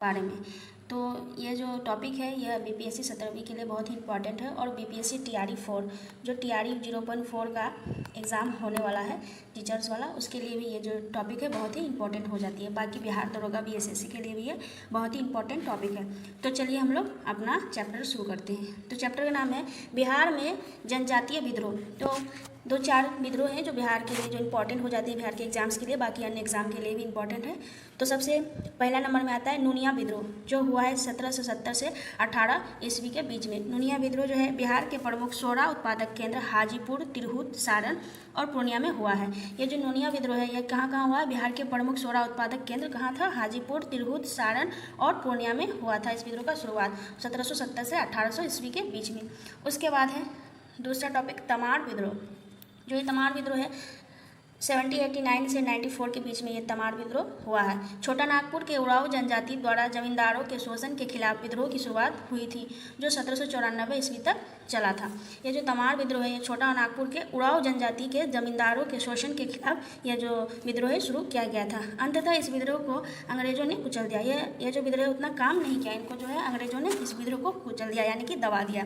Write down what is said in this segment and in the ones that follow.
बारे में। तो ये जो टॉपिक है यह बीपीएससी 17वीं के लिए बहुत ही इंपॉर्टेंट है और बीपीएससी टीआरई 4 जो टीआरई 0.4 का एग्ज़ाम होने वाला है टीचर्स वाला, उसके लिए भी ये जो टॉपिक है बहुत ही इंपॉर्टेंट हो जाती है। बाकी बिहार दरोगा बीएसएससी के लिए भी ये बहुत ही इंपॉर्टेंट टॉपिक है। तो चलिए हम लोग अपना चैप्टर शुरू करते हैं। तो चैप्टर का नाम है बिहार में जनजातीय विद्रोह। तो 2-4 विद्रोह हैं जो बिहार के लिए जो इंपॉर्टेंट हो जाते हैं बिहार के एग्जाम्स के लिए, बाकी अन्य एग्जाम के लिए भी इंपॉर्टेंट है। तो सबसे पहला नंबर में आता है नूनिया विद्रोह, जो हुआ है 1770 से 18 ईस्वी के बीच में। नूनिया विद्रोह जो है बिहार के प्रमुख सोडा उत्पादक केंद्र हाजीपुर, तिरहुत, सारण और पूर्णिया में हुआ है। ये जो नूनिया विद्रोह है यह कहाँ हुआ है? बिहार के प्रमुख सोडा उत्पादक केंद्र कहाँ था? हाजीपुर, तिरहुत, सारण और पूर्णिया में हुआ था। इस विद्रोह का शुरुआत 1770 से 1800 ईस्वी के बीच में। उसके बाद है दूसरा टॉपिक तमाड़ विद्रोह। जो ये तमाड़ विद्रोह है 1789 से 94 के बीच में ये तमाड़ विद्रोह हुआ है। छोटा नागपुर के उरांव जनजाति द्वारा जमींदारों के शोषण के खिलाफ विद्रोह की शुरुआत हुई थी, जो 1794 ईस्वी तक चला था। ये जो तमाड़ विद्रोह है ये छोटा नागपुर के उरांव जनजाति के जमींदारों के शोषण के खिलाफ यह जो विद्रोह है शुरू किया गया था। अंततः इस विद्रोह को अंग्रेजों ने कुचल दिया। ये जो विद्रोह उतना काम नहीं किया, इनको जो है अंग्रेजों ने इस विद्रोह को कुचल दिया यानी कि दबा दिया।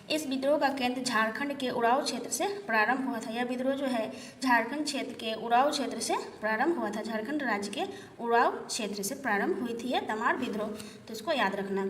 इस विद्रोह का केंद्र झारखंड के उरांव क्षेत्र से प्रारंभ हुआ था। यह विद्रोह जो है झारखंड क्षेत्र के उरांव क्षेत्र से प्रारंभ हुआ था। झारखंड राज्य के उरांव क्षेत्र से प्रारंभ हुई थी यह तमाड़ विद्रोह, तो इसको याद रखना।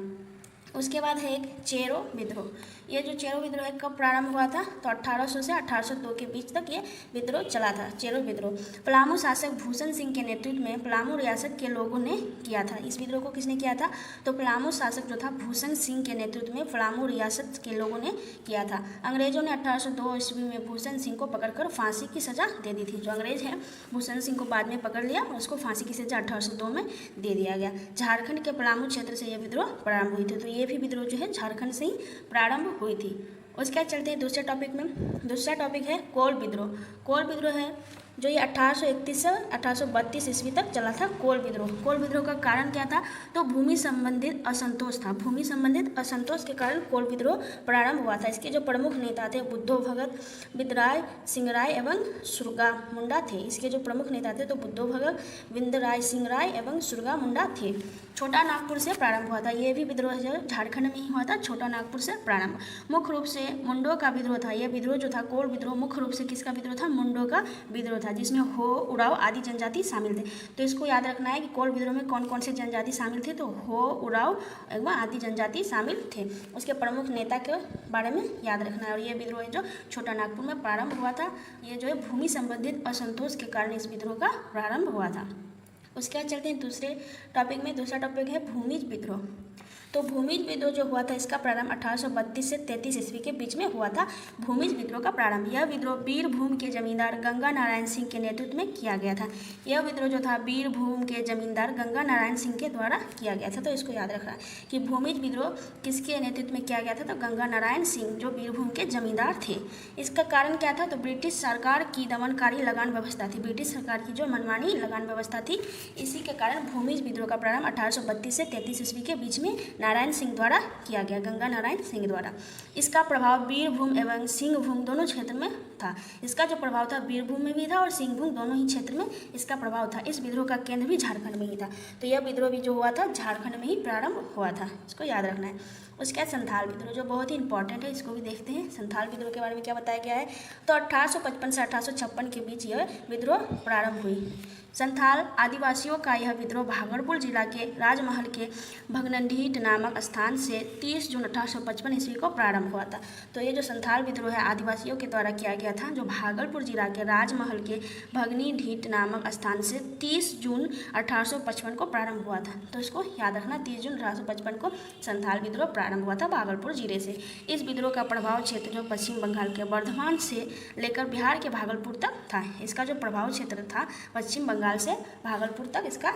उसके बाद है एक चेरो विद्रोह। ये जो चेरो विद्रोह है कब प्रारंभ हुआ था? तो 1800 से 1802 के बीच तक ये विद्रोह चला था, चेरो विद्रोह। पलामू शासक भूषण सिंह के नेतृत्व में पलामू रियासत के लोगों ने किया था। इस विद्रोह को किसने किया था? तो पलामू शासक जो था भूषण सिंह के नेतृत्व में पलामू रियासत के लोगों ने किया था। अंग्रेजों ने 1802 ईस्वी में भूषण सिंह को पकड़कर फांसी की सजा दे दी थी। जो अंग्रेज है भूषण सिंह को बाद में पकड़ लिया और उसको फांसी की सजा 1802 में दे दिया गया। झारखंड के पलामू क्षेत्र से यह विद्रोह प्रारंभ हुई थी। तो ये भी विद्रोह जो है झारखंड से ही प्रारंभ हुई थी। उसके बाद चलते हैं दूसरे टॉपिक में। दूसरा टॉपिक है कोल विद्रोह। कोल विद्रोह है जो ये 1831 से 1832 ईस्वी तक चला था। कोल विद्रोह। कोल विद्रोह का कारण क्या था? तो भूमि संबंधित असंतोष था। भूमि संबंधित असंतोष के कारण कोल विद्रोह प्रारंभ हुआ था। इसके जो प्रमुख नेता थे बुद्धो भगत, बिंदराय सिंहराय एवं सुरगा मुंडा थे। इसके जो प्रमुख नेता थे तो बुद्धो भगत, बिंदराय सिंहराय एवं सुरगा मुंडा थे। छोटा नागपुर से प्रारंभ हुआ था। ये भी विद्रोह जो झारखंड में ही हुआ था, छोटा नागपुर से प्रारंभ। मुख्य रूप से मुंडो का विद्रोह था। यह विद्रोह जो था कोल विद्रोह मुख्य रूप से किसका विद्रोह था? मुंडो का विद्रोह था, जिसमें हो, उराव आदि जनजाति शामिल थे। तो इसको याद रखना है कि कोल विद्रोह में कौन कौन से जनजाति शामिल थे? तो हो, उराव एवं आदि जनजाति शामिल थे। उसके प्रमुख नेता के बारे में याद रखना है। और यह विद्रोह जो छोटा नागपुर में प्रारंभ हुआ था, ये जो है भूमि संबंधित असंतोष के कारण इस विद्रोह का प्रारंभ हुआ था। उसके बाद चलते हैं दूसरे टॉपिक में। दूसरा टॉपिक है भूमिज विद्रोह। तो भूमिज विद्रोह जो हुआ था इसका प्रारंभ 1832 से 33 ईस्वी के बीच में हुआ था। भूमिज विद्रोह का प्रारंभ, यह विद्रोह बीरभूम के जमींदार गंगा नारायण सिंह के नेतृत्व में किया गया था। यह विद्रोह जो था बीरभूम के जमींदार गंगा नारायण सिंह के द्वारा किया गया था। तो इसको याद रखना है कि भूमिज विद्रोह किसके नेतृत्व में किया गया था? तो गंगा नारायण सिंह जो बीरभूम के जमींदार थे। इसका कारण क्या था? तो ब्रिटिश सरकार की दमनकारी लगान व्यवस्था थी। ब्रिटिश सरकार की जो मनमानी लगान व्यवस्था थी, इसी के कारण भूमिज विद्रोह का प्रारंभ 1832 से 33 ईस्वी के बीच में नारायण सिंह द्वारा किया गया, गंगा नारायण सिंह द्वारा। इसका प्रभाव बीरभूम एवं सिंहभूम दोनों क्षेत्र में था। इसका जो प्रभाव था बीरभूम में भी था और सिंहभूम दोनों ही क्षेत्र में इसका प्रभाव था। इस विद्रोह का केंद्र भी झारखंड में ही था। तो यह विद्रोह भी जो हुआ था झारखंड में ही प्रारंभ हुआ था, इसको याद रखना है। उसके बाद संथाल विद्रोह जो बहुत ही इंपॉर्टेंट है, इसको भी देखते हैं। संथाल विद्रोह के बारे में क्या बताया गया है? तो 1855 से 1856 के बीच यह विद्रोह प्रारंभ हुई। संथाल आदिवासियों का यह विद्रोह भागलपुर जिला के राजमहल के भगनंडीट नामक स्थान से 30 जून 1855 ईस्वी को प्रारंभ हुआ था। तो ये जो संथाल विद्रोह है आदिवासियों के द्वारा किया गया था, जो भागलपुर जिला के राजमहल के भगनीडीट नामक स्थान से 30 जून 1855 को प्रारंभ हुआ था। तो इसको याद रखना, 30 जून 1855 को संथाल विद्रोह प्रारंभ हुआ था भागलपुर जिले से। इस विद्रोह का प्रभाव क्षेत्र जो पश्चिम बंगाल के बर्धमान से लेकर बिहार के भागलपुर तक था। इसका जो प्रभाव क्षेत्र था पश्चिम बंगाल से भागलपुर तक इसका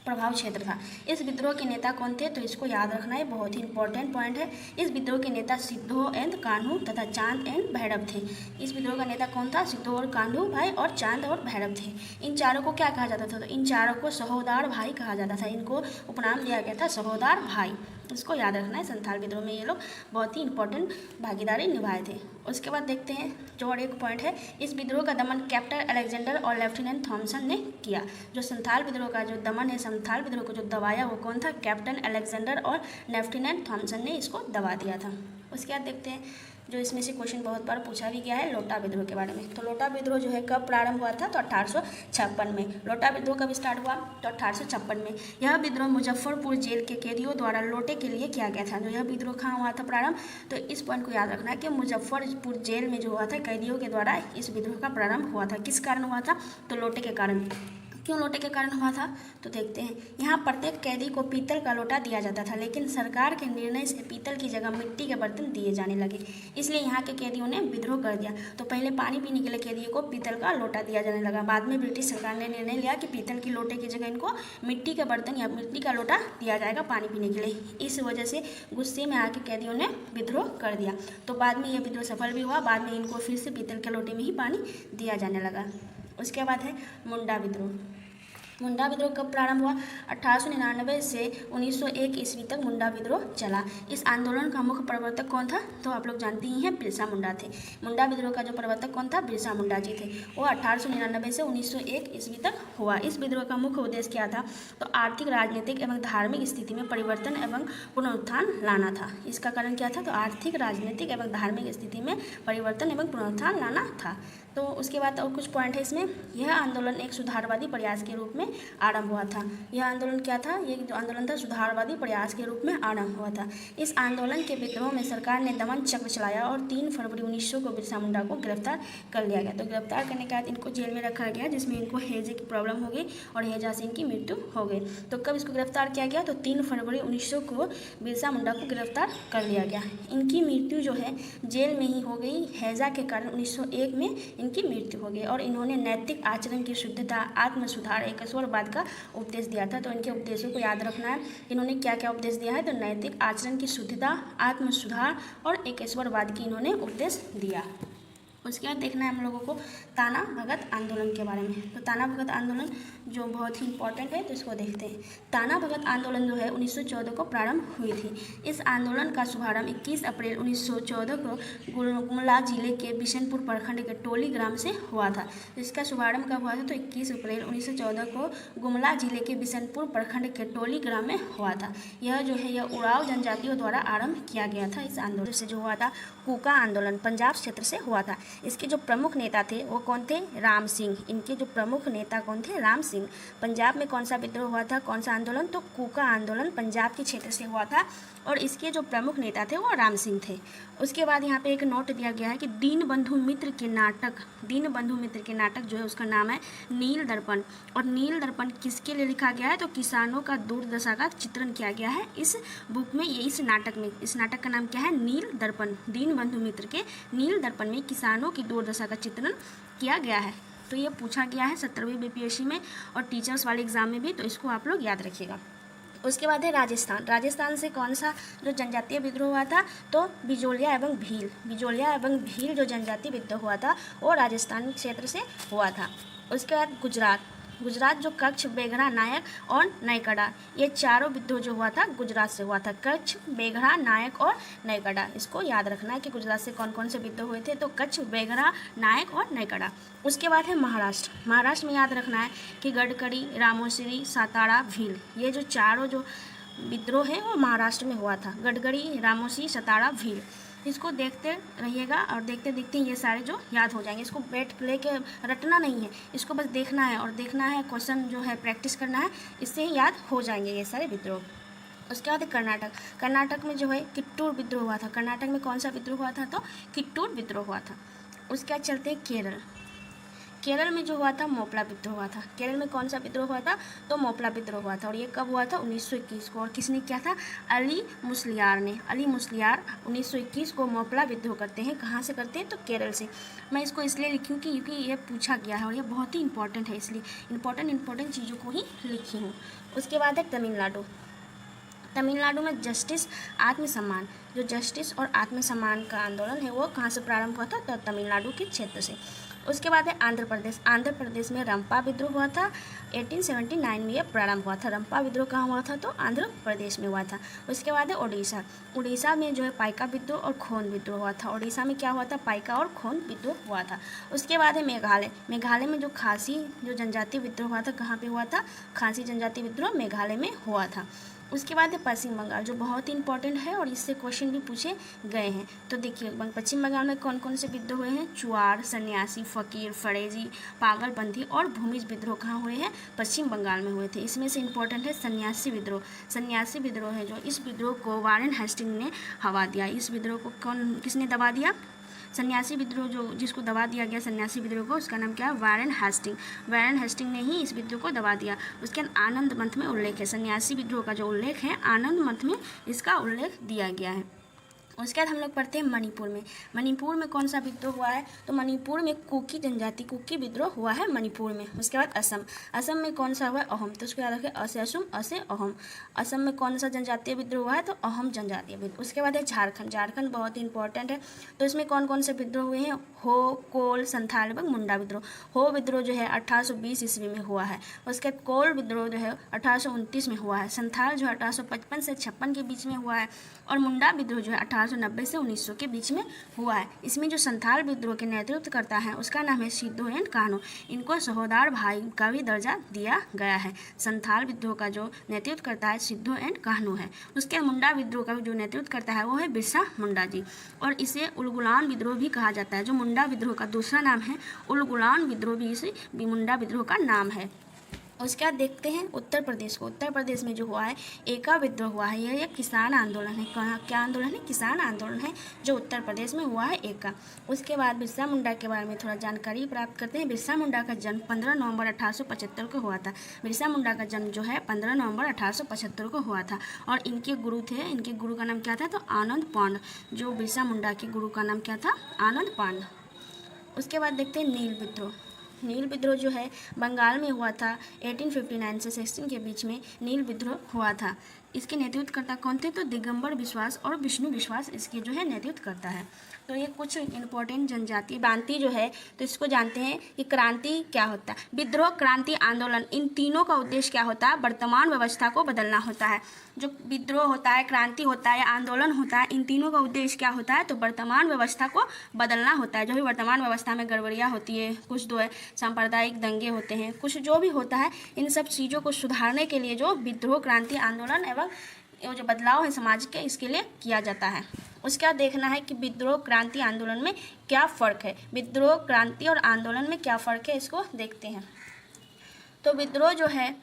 प्रभाव क्षेत्र था। इस विद्रोह के नेता कौन थे? तो इसको याद रखना है, बहुत ही इंपॉर्टेंट पॉइंट है। इस विद्रोह के नेता सिद्धो एंड कान्हू तथा चांद एंड भैरव थे। इस विद्रोह का नेता कौन था? सिद्धो और कान्हू भाई और चांद और भैरव थे। इन चारों को क्या कहा जाता था? तो इन चारों को सहोदार भाई कहा जाता था। इनको उपनाम दिया गया था सहोदार भाई। इसको याद रखना है। संथाल विद्रोह में ये लोग बहुत ही इंपॉर्टेंट भागीदारी निभाए थे। उसके बाद देखते हैं जो और एक पॉइंट है, इस विद्रोह का दमन कैप्टन अलेक्जेंडर और लेफ्टिनेंट थॉमसन ने किया। जो संथाल विद्रोह का जो दमन है, संथाल विद्रोह को जो दबाया वो कौन था? कैप्टन अलेक्जेंडर और लेफ्टिनेंट थॉमसन ने इसको दबा दिया था। उसके बाद देखते हैं जो इसमें से क्वेश्चन बहुत बार पूछा भी गया है, लोटा विद्रोह के बारे में। तो लोटा विद्रोह जो है कब प्रारंभ हुआ था? तो 1856 में। लोटा विद्रोह कब स्टार्ट हुआ? तो 1856 में। यह विद्रोह मुजफ्फरपुर जेल के कैदियों द्वारा लोटे के लिए किया गया था। जो यह विद्रोह कहाँ हुआ था प्रारंभ? तो इस पॉइंट को याद रखना है कि मुजफ्फरपुर जेल में जो हुआ था, कैदियों के द्वारा इस विद्रोह का प्रारंभ हुआ था। किस कारण हुआ था? तो लोटे के कारण। क्यों लोटे के कारण हुआ था? तो देखते हैं। यहाँ प्रत्येक कैदी को पीतल का लोटा दिया जाता था, लेकिन सरकार के निर्णय से पीतल की जगह मिट्टी के बर्तन दिए जाने लगे, इसलिए यहाँ के कैदियों ने विद्रोह कर दिया। तो पहले पानी पीने के लिए कैदियों को पीतल का लोटा दिया जाने लगा। बाद में ब्रिटिश सरकार ने निर्णय लिया कि पीतल की लोटे की जगह इनको मिट्टी के बर्तन या मिट्टी का लोटा दिया जाएगा पानी पीने के लिए। इस वजह से गुस्से में आके कैदियों ने विद्रोह कर दिया। तो बाद में यह विद्रोह सफल भी हुआ। बाद में इनको फिर से पीतल के लोटे में ही पानी दिया जाने लगा। उसके बाद है मुंडा विद्रोह। मुंडा विद्रोह कब प्रारंभ हुआ? 1899 से 1901 ईस्वी तक मुंडा विद्रोह चला। इस आंदोलन का मुख्य प्रवर्तक कौन था? तो आप लोग जानते ही हैं, बिरसा मुंडा थे। मुंडा विद्रोह का जो प्रवर्तक कौन था? बिरसा मुंडा जी थे। वो 1899 से 1901 ईस्वी तक हुआ। इस विद्रोह का मुख्य उद्देश्य क्या था? तो आर्थिक, राजनीतिक एवं धार्मिक स्थिति में परिवर्तन एवं पुनरुत्थान लाना था। इसका कारण क्या था? तो आर्थिक, राजनीतिक एवं धार्मिक स्थिति में परिवर्तन एवं पुनरुत्थान लाना था। तो उसके बाद और कुछ पॉइंट है इसमें। यह आंदोलन एक सुधारवादी प्रयास के रूप में आरंभ हुआ था। यह आंदोलन क्या था? ये जो आंदोलन था सुधारवादी प्रयास के रूप में आरंभ हुआ था। इस आंदोलन के विद्रोह में सरकार ने दमन चक्र चलाया और 3 फरवरी 1900 को बिरसा मुंडा को गिरफ्तार कर लिया गया। तो गिरफ्तार करने के बाद इनको जेल में रखा गया, जिसमें इनको हैजे की प्रॉब्लम हो गई और हैजा से इनकी मृत्यु हो गई। तो कब इसको गिरफ्तार किया गया? तो 3 फरवरी 1900 को बिरसा मुंडा को गिरफ्तार कर लिया गया। इनकी मृत्यु जो है जेल में ही हो गई। हैजा के कारण 1901 में इनकी मृत्यु हो गई। और इन्होंने नैतिक आचरण की शुद्धता, आत्म सुधार, एकेश्वरवाद का उपदेश दिया था। तो इनके उपदेशों को याद रखना है। इन्होंने क्या क्या उपदेश दिया है? तो नैतिक आचरण की शुद्धता, आत्म सुधार और एकेश्वरवाद की इन्होंने उपदेश दिया। उसके बाद देखना है हम लोगों को ताना भगत आंदोलन के बारे में। तो ताना भगत आंदोलन जो बहुत ही इंपॉर्टेंट है, तो इसको देखते हैं। ताना भगत आंदोलन जो है 1914 को प्रारंभ हुई थी। इस आंदोलन का शुभारंभ 21 अप्रैल 1914 को गुमला जिले के बिशनपुर प्रखंड के टोली ग्राम से हुआ था। इसका शुभारंभ कब हुआ था? तो 21 अप्रैल 1914 को गुमला जिले के बिशनपुर प्रखंड के टोली ग्राम में हुआ था। यह जो है यह उराव जनजातियों द्वारा आरंभ किया गया था। इस आंदोलन से जो हुआ था कूका आंदोलन पंजाब क्षेत्र से हुआ था। इसके जो प्रमुख नेता थे वो कौन थे? राम सिंह। इनके जो प्रमुख नेता कौन थे? राम सिंह। पंजाब में कौन सा विद्रोह हुआ था? कौन सा आंदोलन? तो कूका आंदोलन पंजाब के क्षेत्र से हुआ था और इसके जो प्रमुख नेता थे वो राम सिंह थे। उसके बाद यहाँ पे एक नोट दिया गया है कि दीनबंधु मित्र के नाटक जो है उसका नाम है नील दर्पण। और नील दर्पण किसके लिए लिखा गया है? तो किसानों का दुर्दशा का चित्रण किया गया है इस बुक में। ये इस नाटक का नाम क्या है? नील दर्पण। दीनबंधु मित्र के नील दर्पण में किसानों की दुर्दशा का चित्रण किया गया है। तो ये पूछा गया है 17वीं बीपीएससी में और टीचर्स वाले एग्जाम में भी, तो इसको आप लोग याद रखिएगा। उसके बाद है राजस्थान से कौन सा जो जनजातीय विद्रोह हुआ था? तो बिजोलिया एवं भील जो जनजातीय विद्रोह हुआ था वो राजस्थान क्षेत्र से हुआ था। उसके बाद गुजरात जो कच्छ, बेघड़ा, नायक और नयकड़ा, ये चारों विद्रोह जो हुआ था गुजरात से हुआ था। कच्छ, बेघड़ा, नायक और नयकड़ा, इसको याद रखना है कि गुजरात से कौन कौन से विद्रोह हुए थे। तो कच्छ, बेघड़ा, नायक और नयकड़ा। उसके बाद है महाराष्ट्र में याद रखना है कि गडकरी, रामोश्री, सातारा, भील, ये जो चारों जो विद्रोह है वो महाराष्ट्र में हुआ था। गडकरी, रामोश्री, सातारा, भील, इसको देखते रहिएगा और देखते देखते ये सारे जो याद हो जाएंगे। इसको बैठ लेके रटना नहीं है, इसको बस देखना है और देखना है, क्वेश्चन जो है प्रैक्टिस करना है, इससे ही याद हो जाएंगे ये सारे विद्रोह। उसके बाद कर्नाटक में जो है किट्टूर विद्रोह हुआ था। कर्नाटक में कौन सा विद्रोह हुआ था? तो किट्टूर विद्रोह हुआ था। उसके बाद चलते हैं केरल में जो हुआ था मोपला विद्रोह हुआ था। केरल में कौन सा विद्रोह हुआ था? तो मोपला विद्रोह हुआ था और ये कब हुआ था? 1921 को। और किसने किया था? अली मुस्लियार 1921 को मोपला विद्रोह करते हैं। कहाँ से करते हैं? तो केरल से। मैं इसको इसलिए लिखी हूँ क्योंकि ये पूछा गया है और ये बहुत ही इंपॉर्टेंट है, इसलिए इंपॉर्टेंट चीज़ों को ही लिखी हूँ। उसके बाद है तमिलनाडु में जस्टिस और आत्मसम्मान का आंदोलन है वो कहाँ से प्रारंभ हुआ था? तो तमिलनाडु के क्षेत्र से। उसके बाद है आंध्र प्रदेश। आंध्र प्रदेश में रंपा विद्रोह हुआ था, 1879 में ये प्रारंभ हुआ था। रंपा विद्रोह कहाँ हुआ था? तो आंध्र प्रदेश में हुआ था। उसके बाद है उड़ीसा। उड़ीसा में जो है पाइका विद्रोह और खोन विद्रोह हुआ था। उड़ीसा में क्या हुआ था? पाइका और खोन विद्रोह हुआ था। उसके बाद है मेघालय। मेघालय में जो खासी जो जनजातीय विद्रोह हुआ था, कहाँ पे हुआ था? खासी जनजातीय विद्रोह मेघालय में हुआ था। उसके बाद है पश्चिम बंगाल, जो बहुत ही इंपॉर्टेंट है और इससे क्वेश्चन भी पूछे गए हैं। तो देखिए पश्चिम बंगाल में कौन कौन से विद्रोह हुए हैं? चुआर, सन्यासी, फकीर, फरेजी, पागलपंथी और भूमिज विद्रोह कहाँ हुए हैं? पश्चिम बंगाल में हुए थे। इसमें से इंपॉर्टेंट है सन्यासी विद्रोह। सन्यासी विद्रोह है जो, इस विद्रोह को वारेन हेस्टिंग ने हवा दिया। इस विद्रोह को किसने दबा दिया? सन्यासी विद्रोह जो जिसको दबा दिया गया सन्यासी विद्रोह को, उसका नाम क्या है? Warren Hasting. वारेन हेस्टिंग ने ही इस विद्रोह को दबा दिया। उसके आनंद मठ में उल्लेख है, सन्यासी विद्रोह का जो उल्लेख है आनंद मठ में इसका उल्लेख दिया गया है। उसके बाद हम लोग पढ़ते हैं मणिपुर में। मणिपुर में कौन सा विद्रोह हुआ है? तो मणिपुर में कुकी जनजाति, कुकी विद्रोह हुआ है मणिपुर में। उसके बाद असम। असम में कौन सा हुआ है? अहोम। तो उसको याद रखें, असे असम, असे अहोम। असम में कौन सा जनजातीय विद्रोह हुआ है? तो अहोम जनजातीय विद्रोह। उसके बाद है झारखंड। झारखंड बहुत ही इंपॉर्टेंट है। तो इसमें कौन कौन से विद्रोह हुए हैं? हो, कोल, संथाल एवं मुंडा विद्रोह। हो विद्रोह जो है 1820 ईस्वी में हुआ है। उसके बाद कोल विद्रोह जो है 1829 में हुआ है। संथाल जो है 1855 से 56 के बीच में हुआ है। और मुंडा विद्रोह जो है 1890 से 1900 के बीच में हुआ है। इसमें जो संथाल विद्रोह के नेतृत्व करता है उसका नाम है सिद्धो एंड कान्हू। इनको सहोदर भाई का भी दर्जा दिया गया है। संथाल विद्रोह का जो नेतृत्व करता है सिद्धो एंड कान्हू है। उसके मुंडा विद्रोह का जो नेतृत्व करता है वो है बिरसा मुंडा जी, और इसे उलगुलान विद्रोह भी कहा जाता है। जो मुंडा विद्रोह का दूसरा नाम है उलगुलान विद्रोह भी इसी मुंडा विद्रोह का नाम है। उसके बाद देखते हैं उत्तर प्रदेश को। उत्तर प्रदेश में जो हुआ है एका विद्रोह हुआ है। यह एक किसान आंदोलन है। क्या आंदोलन है? किसान आंदोलन है जो उत्तर प्रदेश में हुआ है एका। उसके बाद बिरसा मुंडा के बारे में थोड़ा जानकारी प्राप्त करते हैं। बिरसा मुंडा का जन्म 15 नवंबर 1875 को हुआ था। बिरसा मुंडा का जन्म जो है 15 नवंबर 1875 को हुआ था। और इनके गुरु थे, इनके गुरु का नाम क्या था? तो आनंद पांड। जो बिरसा मुंडा के गुरु का नाम क्या था? आनंद पांड। उसके बाद देखते हैं नील विद्रोह। नील विद्रोह जो है बंगाल में हुआ था 1859 से 16 के बीच में नील विद्रोह हुआ था। इसके नेतृत्वकर्ता कौन थे? तो दिगंबर विश्वास और विष्णु विश्वास इसके जो है नेतृत्व करता है। तो ये कुछ इंपॉर्टेंट जनजाति क्रांति जो है, तो इसको जानते हैं कि क्रांति क्या होता है। विद्रोह, क्रांति, आंदोलन, इन तीनों का उद्देश्य क्या होता है? वर्तमान व्यवस्था को बदलना होता है। जो विद्रोह होता है, क्रांति होता है, आंदोलन होता है, इन तीनों का उद्देश्य क्या होता है? तो वर्तमान व्यवस्था को बदलना होता है। जो भी वर्तमान व्यवस्था में गड़बड़ियाँ होती है, कुछ जो है सांप्रदायिक दंगे होते हैं, कुछ जो भी होता है, इन सब चीज़ों को सुधारने के लिए जो विद्रोह, क्रांति, आंदोलन एवं जो बदलाव है समाज के, इसके लिए किया जाता है। उसके बाद देखना है कि विद्रोह, क्रांति, आंदोलन में क्या फ़र्क है। विद्रोह, क्रांति और आंदोलन में क्या फ़र्क है, इसको देखते हैं। तो विद्रोह जो है,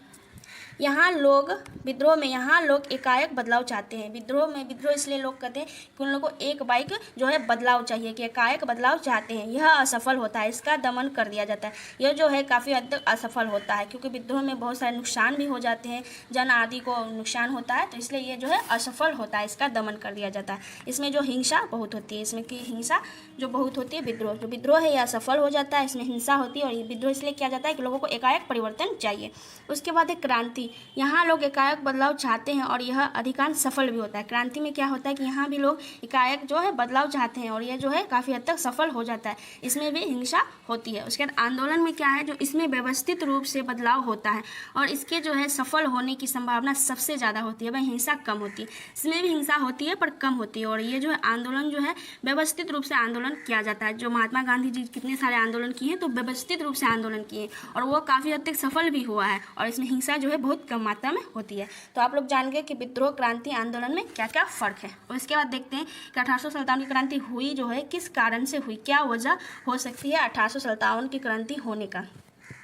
विद्रोह में यहाँ लोग एकाएक बदलाव चाहते हैं। विद्रोह इसलिए लोग कहते हैं कि उन लोगों को एक बाइक जो है बदलाव चाहिए, कि एकाएक बदलाव चाहते हैं। यह असफल होता है, इसका दमन कर दिया जाता है। यह जो है काफ़ी हद तक असफल होता है, क्योंकि विद्रोह में बहुत सारे नुकसान भी हो जाते हैं, जन आदि को नुकसान होता है। तो इसलिए ये जो है असफल होता है, इसका दमन कर दिया जाता है। इसमें जो हिंसा बहुत होती है, इसमें की हिंसा जो बहुत होती है, विद्रोह है, यह असफल हो जाता है, इसमें हिंसा होती है। और ये विद्रोह इसलिए किया जाता है कि लोगों को एकाएक परिवर्तन चाहिए। उसके बाद है क्रांति। यहाँ लोग एकाएक बदलाव चाहते हैं और यह अधिकांश सफल भी होता है। क्रांति में क्या होता है कि यहाँ भी लोग एकाएक जो है बदलाव चाहते हैं और यह जो है काफ़ी हद तक सफल हो जाता है, इसमें भी हिंसा होती है। उसके बाद आंदोलन में क्या है, जो इसमें व्यवस्थित रूप से बदलाव होता है और इसके जो है सफल होने की संभावना सबसे ज़्यादा होती है, वह हिंसा कम होती है। इसमें भी हिंसा होती है पर कम होती है। और ये जो है आंदोलन जो है व्यवस्थित रूप से आंदोलन किया जाता है। जो महात्मा गांधी जी कितने सारे आंदोलन किए हैं, तो व्यवस्थित रूप से आंदोलन किए और वो काफ़ी हद तक सफल भी हुआ है और इसमें हिंसा जो है बहुत कम मात्रा में होती है। तो आप लोग जान गए कि विद्रोह, क्रांति, आंदोलन में क्या क्या फ़र्क है। और इसके बाद देखते हैं कि 1857 की क्रांति हुई जो है किस कारण से हुई, क्या वजह हो सकती है 1857 की क्रांति होने का।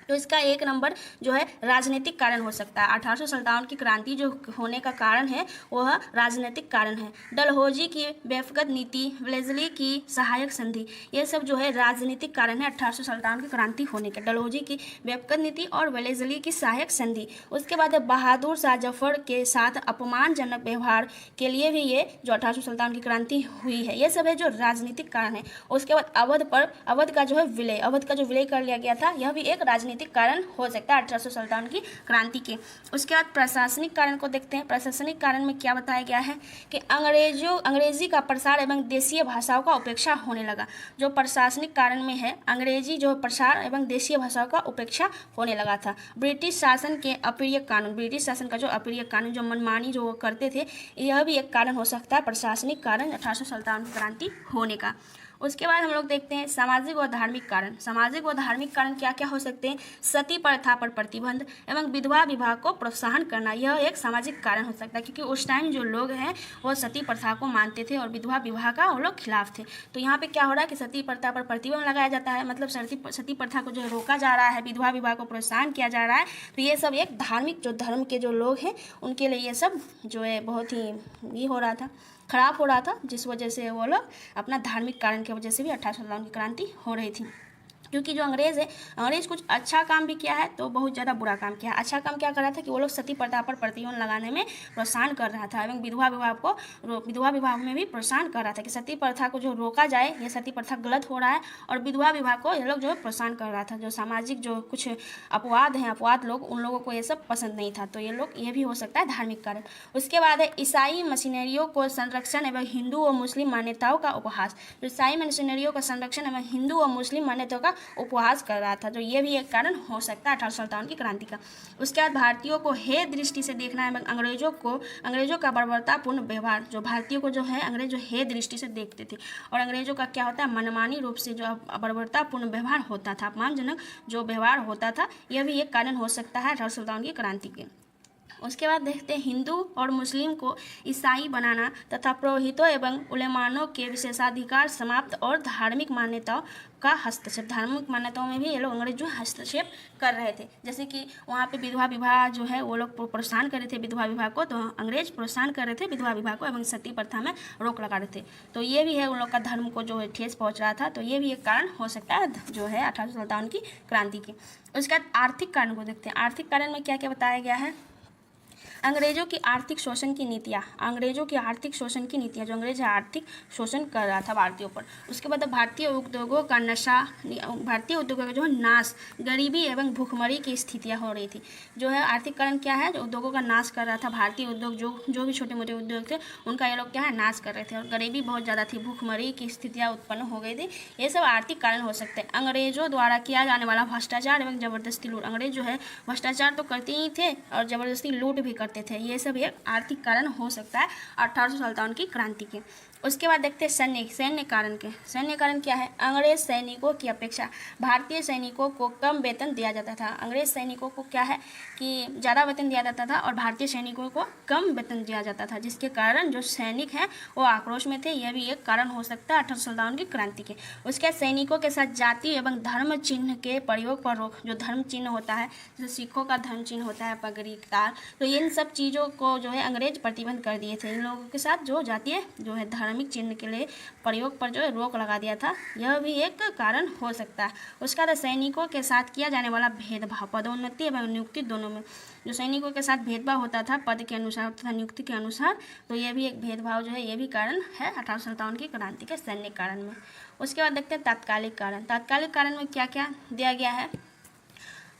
तो इसका एक नंबर जो है राजनीतिक कारण हो सकता है। 1857 की क्रांति जो होने का कारण है वह राजनीतिक कारण है। डलहौजी की व्यक्तिगत नीति, वेलेस्ली की सहायक संधि, ये सब जो है राजनीतिक कारण है 1857 की क्रांति होने के। डलहौजी की व्यक्तिगत नीति और वेलेस्ली की सहायक संधि। उसके बाद बहादुर शाह जफर के साथ अपमानजनक व्यवहार के लिए भी ये जो 1857 की क्रांति हुई है, ये सब है जो राजनीतिक कारण है। उसके बाद अवध का जो है विलय, अवध का जो विलय कर लिया गया था, यह भी एक राजनीतिक राजनीतिक कारण हो सकता है 1857 की क्रांति के। उसके बाद प्रशासनिक कारण को देखते हैं। प्रशासनिक कारण में क्या बताया गया है कि अंग्रेजी का प्रसार एवं देशीय भाषाओं का उपेक्षा होने लगा। जो प्रशासनिक कारण में है, अंग्रेजी जो प्रसार एवं देशीय भाषाओं का उपेक्षा होने लगा था। ब्रिटिश शासन के अप्रिय कानून, ब्रिटिश शासन का जो अप्रिय कानून, जो मनमानी जो वो करते थे, यह भी एक कारण हो सकता है प्रशासनिक कारण 1857 की क्रांति होने का। उसके बाद हम लोग देखते हैं सामाजिक व धार्मिक कारण। सामाजिक व धार्मिक कारण क्या क्या हो सकते हैं? सती प्रथा पर प्रतिबंध एवं विधवा विवाह को प्रोत्साहन करना, यह एक सामाजिक कारण हो सकता है, क्योंकि उस टाइम जो लोग हैं वो सती प्रथा को मानते थे और विधवा विवाह का वो लोग खिलाफ थे। तो यहाँ पे क्या हो रहा है कि सती प्रथा पर प्रतिबंध लगाया जाता है, मतलब सती प्रथा को जो रोका जा रहा है, विधवा विवाह को प्रोत्साहन किया जा रहा है। तो ये सब एक धार्मिक, जो धर्म के जो लोग हैं उनके लिए ये सब जो है बहुत ही ये हो रहा था, खराब हो रहा था, जिस वजह से वो लोग अपना धार्मिक कारण की वजह से भी 1857 की क्रांति हो रही थी। क्योंकि जो अंग्रेज़ है, अंग्रेज़ कुछ अच्छा काम भी किया है तो बहुत ज़्यादा बुरा काम किया है। अच्छा काम क्या कर रहा था कि वो लोग सती प्रथा पर प्रतिबंध लगाने में प्रोत्साहन कर रहा था एवं विधवा विवाह में भी प्रोत्साहन कर रहा था कि सती प्रथा को जो रोका जाए, ये सती प्रथा गलत हो रहा है, और विधवा विवाह को ये लोग जो है प्रोत्साहन कर रहा था। जो सामाजिक जो कुछ अपवाद लोग, उन लोगों को ये सब पसंद नहीं था, तो ये भी हो सकता है धार्मिक कारण। उसके बाद है ईसाई मशीनरियों को संरक्षण एवं हिंदू व मुस्लिम मान्यताओं का उपहास। जो ईसाई मशीनरियों का संरक्षण एवं हिंदू व मुस्लिम मान्यताओं का उपहास कर रहा था, जो ये भी एक कारण हो सकता है 1857 की क्रांति का। उसके बाद भारतीयों को हे दृष्टि से देखना एवं अंग्रेजों का बर्बरतापूर्ण व्यवहार। जो भारतीयों को जो है अंग्रेज जो हे दृष्टि से देखते थे, और अंग्रेजों का क्या होता है, मनमानी रूप से जो बर्बरतापूर्ण व्यवहार होता था, अपमानजनक जो व्यवहार होता था, यह भी एक कारण हो सकता है 1857 की क्रांति के। उसके बाद देखते हैं हिंदू और मुस्लिम को ईसाई बनाना तथा पुरोहितों एवं उलेमाओं के विशेषाधिकार समाप्त और धार्मिक मान्यताओं का हस्तक्षेप। धार्मिक मान्यताओं में भी ये लोग अंग्रेज जो हस्तक्षेप कर रहे थे, जैसे कि वहाँ पे विधवा विवाह जो है वो लोग प्रोत्साहन कर रहे थे विधवा विवाह को, तो अंग्रेज प्रोत्साहन कर रहे थे विधवा विवाह को एवं सती प्रथा में रोक लगा रहे थे। तो ये भी है उन लोग का धर्म को जो है ठेस पहुँच रहा था, तो ये भी एक कारण हो सकता है जो है 1857 की क्रांति की। उसके बाद आर्थिक कारण को देखते हैं। आर्थिक कारण में क्या क्या बताया गया है? अंग्रेजों की आर्थिक शोषण की नीतियाँ, जो अंग्रेज आर्थिक शोषण कर रहा था भारतीयों पर। उसके बाद भारतीय उद्योगों का जो है नाश, गरीबी एवं भूखमरी की स्थितियाँ हो रही थी। जो है आर्थिक कारण क्या है, जो उद्योगों का नाश कर रहा था, भारतीय उद्योग जो भी छोटे मोटे उद्योग थे उनका ये लोग क्या है नाश कर रहे थे, और गरीबी बहुत ज़्यादा थी, भूखमरी की स्थितियाँ उत्पन्न हो गई थी। ये सब आर्थिक कारण हो सकते हैं। अंग्रेजों द्वारा किया जाने वाला भ्रष्टाचार एवं जबरदस्ती लूट। अंग्रेज जो है भ्रष्टाचार तो करते ही थे और जबरदस्ती लूट भी करते थे। ये सब एक आर्थिक कारण हो सकता है 1857 की क्रांति के। उसके बाद देखते हैं सैन्य कारण क्या है? अंग्रेज सैनिकों की अपेक्षा भारतीय सैनिकों को कम वेतन दिया जाता था। अंग्रेज सैनिकों को क्या है कि ज़्यादा वेतन दिया जाता था और भारतीय सैनिकों को कम वेतन दिया जाता था, जिसके कारण जो सैनिक हैं वो आक्रोश में थे। यह भी एक कारण हो सकता है 1857 की क्रांति के। उसके सैनिकों के साथ जाति एवं धर्म चिन्ह के प्रयोग पर रोक। जो धर्म चिन्ह होता है, जैसे सिखों का धर्म चिन्ह होता है पगड़ी, तार, तो इन सब चीज़ों को जो है अंग्रेज प्रतिबंध कर दिए थे। इन लोगों के साथ जो जातीय जो है धार्मिक चिन्ह के लिए प्रयोग पर जो है रोक लगा दिया था, यह भी एक कारण हो सकता है। उसका बाद सैनिकों के साथ किया जाने वाला भेदभाव, पदोन्नति एवं नियुक्ति दोनों में जो सैनिकों के साथ भेदभाव होता था पद के अनुसार तथा नियुक्ति के अनुसार, तो यह भी एक भेदभाव जो है ये भी कारण है 1857 की क्रांति के सैन्य कारण में। उसके बाद देखते हैं तात्कालिक कारण में क्या क्या दिया गया है?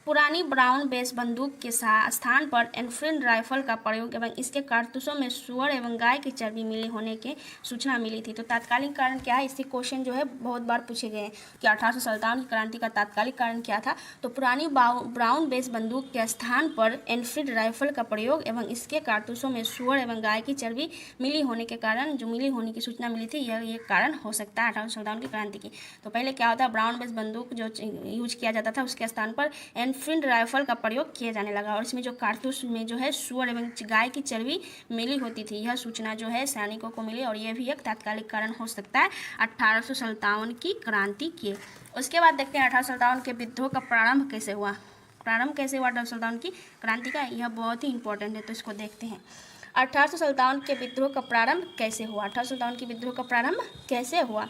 पुरानी ब्राउन बेस बंदूक के स्थान पर एनफील्ड राइफल का प्रयोग एवं इसके कारतूसों में सुअर एवं गाय की चर्बी मिली होने की सूचना मिली थी। तो तात्कालिक कारण क्या है? इससे क्वेश्चन जो है बहुत बार पूछे गए हैं कि 1857 की क्रांति का तात्कालिक कारण क्या था। तो पुरानी ब्राउन बेस बंदूक के स्थान पर एनफील्ड राइफल का प्रयोग एवं इसके कारतूसों में सुअर एवं गाय की चर्बी मिली होने की सूचना मिली थी, यह एक कारण हो सकता है 1857 की क्रांति की। तो पहले क्या होता है, ब्राउन बेस बंदूक जो यूज किया जाता था उसके स्थान पर एनफील्ड राइफल का प्रयोग किया जाने लगा, और इसमें जो कारतूस में जो है सुअर एवं गाय की चर्बी मिली होती थी, यह सूचना जो है सैनिकों को मिली, और यह भी एक तात्कालिक कारण हो सकता है 1857 की क्रांति के। उसके बाद देखते हैं 1857 के विद्रोह का प्रारंभ कैसे हुआ 1857 की क्रांति का, यह बहुत ही इंपॉर्टेंट है, तो इसको देखते हैं। 1857 के विद्रोह का प्रारंभ कैसे हुआ? 1857 के विद्रोह का प्रारंभ कैसे हुआ?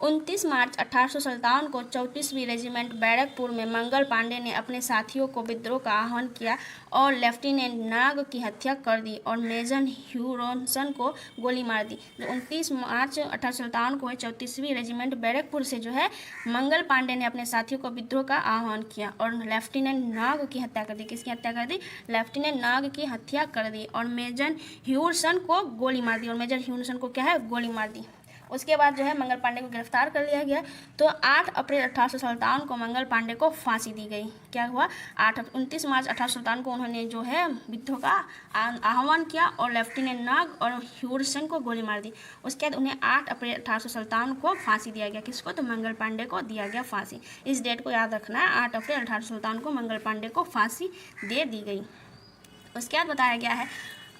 29 मार्च 1857 को 34वीं रेजिमेंट बैरकपुर में मंगल पांडे ने अपने साथियों को विद्रोह का आह्वान किया और लेफ्टिनेंट नाग की हत्या कर दी और मेजर ह्यूरोन्सन को गोली मार दी। 29 मार्च 1857 को 34वीं रेजिमेंट बैरकपुर से जो है मंगल पांडे ने अपने साथियों को विद्रोह का आह्वान किया और लेफ्टिनेंट नाग की हत्या कर दी। किसकी हत्या कर दी? लेफ्टिनेंट नाग की हत्या कर दी और मेजर ह्यूरसन को गोली मार दी और मेजर ह्यूरसन को क्या है? गोली मार दी। उसके बाद जो है मंगल पांडे को गिरफ्तार कर लिया गया। तो 8 अप्रैल 1857 को मंगल पांडे को फांसी दी गई। क्या हुआ? 29 मार्च 1857 को उन्होंने जो है विद्रोह का आह्वान किया और लेफ्टिनेंट नाग और ह्यूरसन को गोली मार दी। उसके बाद उन्हें 8 अप्रैल 1857 को फांसी दिया गया। किसको? तो मंगल पांडे को दिया गया फांसी। इस डेट को याद रखना है, 8 अप्रैल 1857 को मंगल पांडे को फांसी दे दी गई। उसके बाद बताया गया है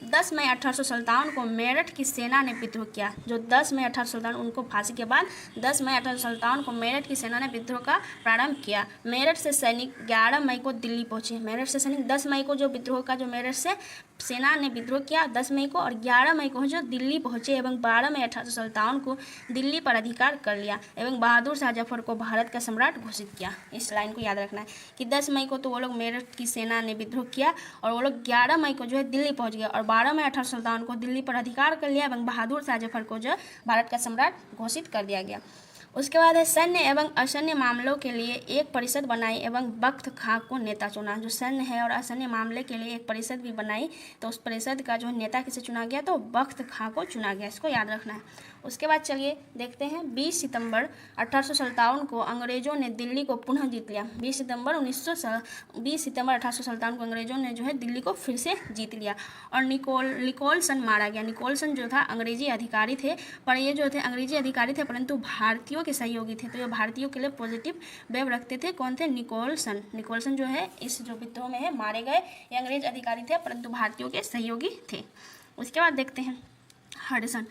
10 मई 1857 को मेरठ की सेना ने विद्रोह किया। जो 10 मई 1857 उनको फांसी के बाद 10 मई 1857 को मेरठ की सेना ने विद्रोह का प्रारंभ किया। मेरठ से सैनिक 11 मई को दिल्ली पहुंचे। मेरठ से सैनिक 10 मई को जो विद्रोह का जो मेरठ से सेना ने विद्रोह किया 10 मई को और 11 मई को जो दिल्ली पहुंचे एवं 12 मई 1857 को दिल्ली पर अधिकार कर लिया एवं बहादुर शाह जफर को भारत का सम्राट घोषित किया। इस लाइन को याद रखना है कि 10 मई को तो वो लोग मेरठ की सेना ने विद्रोह किया और वो लोग 11 मई को जो है दिल्ली पहुंच गया और 12 मई 1857 को दिल्ली पर अधिकार कर लिया एवं बहादुर शाह जफर को जो भारत का सम्राट घोषित कर दिया गया। उसके बाद है सैन्य एवं असैन्य मामलों के लिए एक परिषद बनाई एवं बख्त खां को नेता चुना। जो सैन्य है और असैन्य मामले के लिए एक परिषद भी बनाई तो उस परिषद का जो नेता किसे चुना गया? तो बख्त खां को चुना गया। इसको याद रखना है। उसके बाद चलिए देखते हैं 20 सितंबर 1857 को अंग्रेजों ने दिल्ली को पुनः जीत लिया। 20 सितंबर 1857 को अंग्रेजों ने जो है दिल्ली को फिर से जीत लिया और निकोलसन मारा गया। निकोलसन जो था अंग्रेजी अधिकारी थे, पर ये जो थे अंग्रेजी अधिकारी थे परंतु भारतीयों के सहयोगी थे, तो ये भारतीयों के लिए पॉजिटिव वेव रखते थे। कौन थे? निकोलसन जो है इस जो विद्रोह में है मारे गए। ये अंग्रेज अधिकारी थे परंतु भारतीयों के सहयोगी थे। उसके बाद देखते हैं हडसन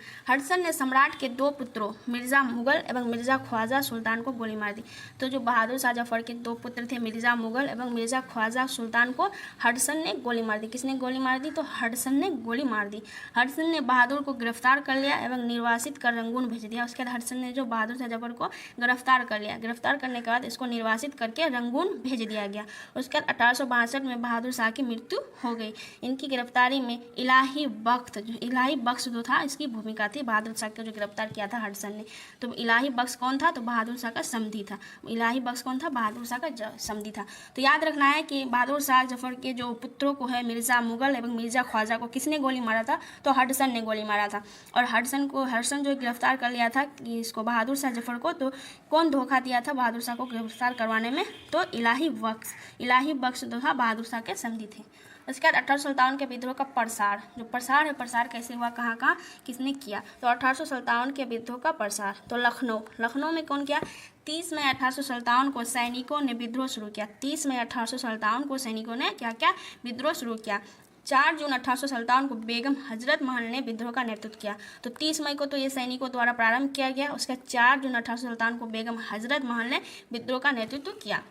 ने सम्राट के 2 पुत्रों मिर्ज़ा मुगल एवं मिर्ज़ा ख्वाजा सुल्तान को गोली मार दी। तो जो बहादुर शाह जफर के 2 पुत्र थे मिर्ज़ा मुगल एवं मिर्ज़ा ख्वाजा सुल्तान को हडसन ने गोली मार दी। किसने गोली मार दी? तो हडसन ने गोली मार दी। हडसन ने बहादुर को गिरफ्तार कर लिया एवं निर्वासित कर रंगून भेज दिया। उसके बाद हडसन ने जो बहादुर शाह जफर को गिरफ्तार कर लिया। गिरफ्तार करने के बाद इसको निर्वासित करके रंगून भेज दिया गया। उसके बाद 1862 में बहादुर शाह की मृत्यु हो गई। इनकी गिरफ्तारी में इलाही बख्श जो था इसकी भूमिका थी। बहादुर शाह को जो गिरफ्तार किया था हडसन ने। तो इलाही बख्श कौन था? तो बहादुर शाह का समधी था। इलाही बख्श कौन था? बहादुर शाह का समधी था। तो याद रखना है कि बहादुर शाह जफर के जो पुत्रों को है मिर्ज़ा मुगल एवं मिर्ज़ा ख्वाजा को किसने गोली मारा था? तो हडसन ने गोली मारा था। और हडसन जो गिरफ्तार कर लिया था कि इसको बहादुर शाह जफर को, तो कौन धोखा दिया था बहादुर शाह को गिरफ्तार करवाने में? तो इलाही बख्श जो था बहादुर शाह के समधी थे। उसके बाद 1857 के विद्रोह का प्रसार, जो प्रसार है प्रसार कैसे हुआ, कहाँ किसने किया? तो 1857 के विद्रोह का प्रसार तो लखनऊ में कौन किया? 30 मई 1857 को सैनिकों ने विद्रोह शुरू किया। 30 मई 1857 को सैनिकों ने क्या विद्रोह शुरू किया। 4 जून 1857 को बेगम हजरत महल ने विद्रोह का नेतृत्व किया। तो 30 मई को तो ये सैनिकों द्वारा प्रारंभ किया गया। उसके 4 जून 1857 को बेगम हजरत महल ने विद्रोह का नेतृत्व किया।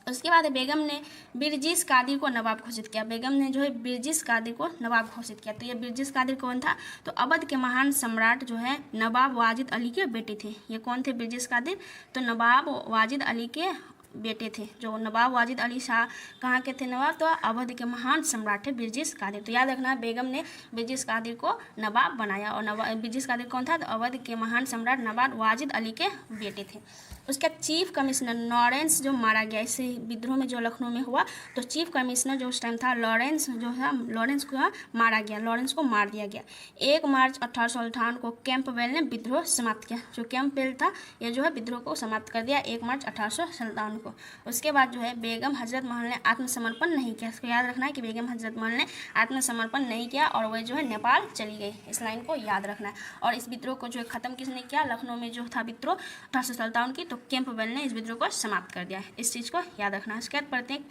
उसके बाद बेगम ने बिरजिस कादिर को नवाब घोषित किया। बेगम ने जो है बिरजिस कादिर को नवाब घोषित किया। तो ये बिरजिस कादिर कौन था? तो अवध के महान सम्राट जो है नवाब वाजिद अली के बेटे थे। ये कौन थे बिरजिस कादिर? तो नवाब वाजिद अली के बेटे थे। जो नवाब वाजिद अली शाह कहाँ के थे नवाब? तो अवध के महान सम्राट थे बिरजिस कादिर। तो याद रखना बेगम ने बिरजिस कादिर को नवाब बनाया और बिरजिस कादिर कौन था? तो अवध के महान सम्राट नवाब वाजिद अली के बेटे थे। उसका चीफ कमिश्नर लॉरेंस जो मारा गया इस विद्रोह में जो लखनऊ में हुआ, तो चीफ कमिश्नर जो उस टाइम था लॉरेंस को मारा गया, लॉरेंस को मार दिया गया। 1 मार्च 1858 को कैंपबेल ने विद्रोह समाप्त किया। जो कैंपबेल था ये जो है विद्रोह को समाप्त कर दिया 1 मार्च 1857 को। उसके बाद जो है बेगम हजरत महल ने आत्मसमर्पण नहीं किया। इसको याद रखना है कि बेगम हजरत महल ने आत्मसमर्पण नहीं किया और वह जो है नेपाल चली गई। इस लाइन को याद रखना है। और इस विद्रोह को जो है ख़त्म किसने किया? लखनऊ में जो था विद्रोह 1857 की, तो कैंपबेल ने इस विद्रोह को समाप्त कर दिया। इस चीज़ को याद रखना है। इसके बाद पढ़ते हैं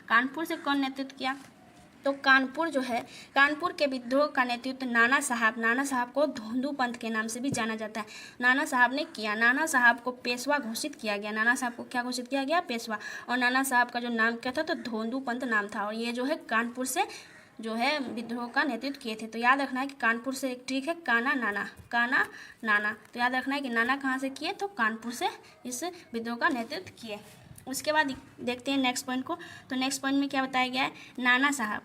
कानपुर से कौन नेतृत्व किया? तो कानपुर के विद्रोह का नेतृत्व नाना साहब को धोंदू पंथ के नाम से भी जाना जाता है। नाना साहब ने किया। नाना साहब को पेशवा घोषित किया गया। नाना साहब को क्या घोषित किया गया? पेशवा। और नाना साहब का जो नाम क्या था? तो धोंदू पंथ नाम था। और ये जो है कानपुर से जो है विद्रोह का नेतृत्व किए थे। तो याद रखना है कि कानपुर से एक ट्रिक है काना नाना। तो याद रखना है कि नाना कहाँ से किए, तो कानपुर से इस विद्रोह का नेतृत्व किए। उसके बाद देखते हैं नेक्स्ट पॉइंट को। तो नेक्स्ट पॉइंट में क्या बताया गया है, नाना साहब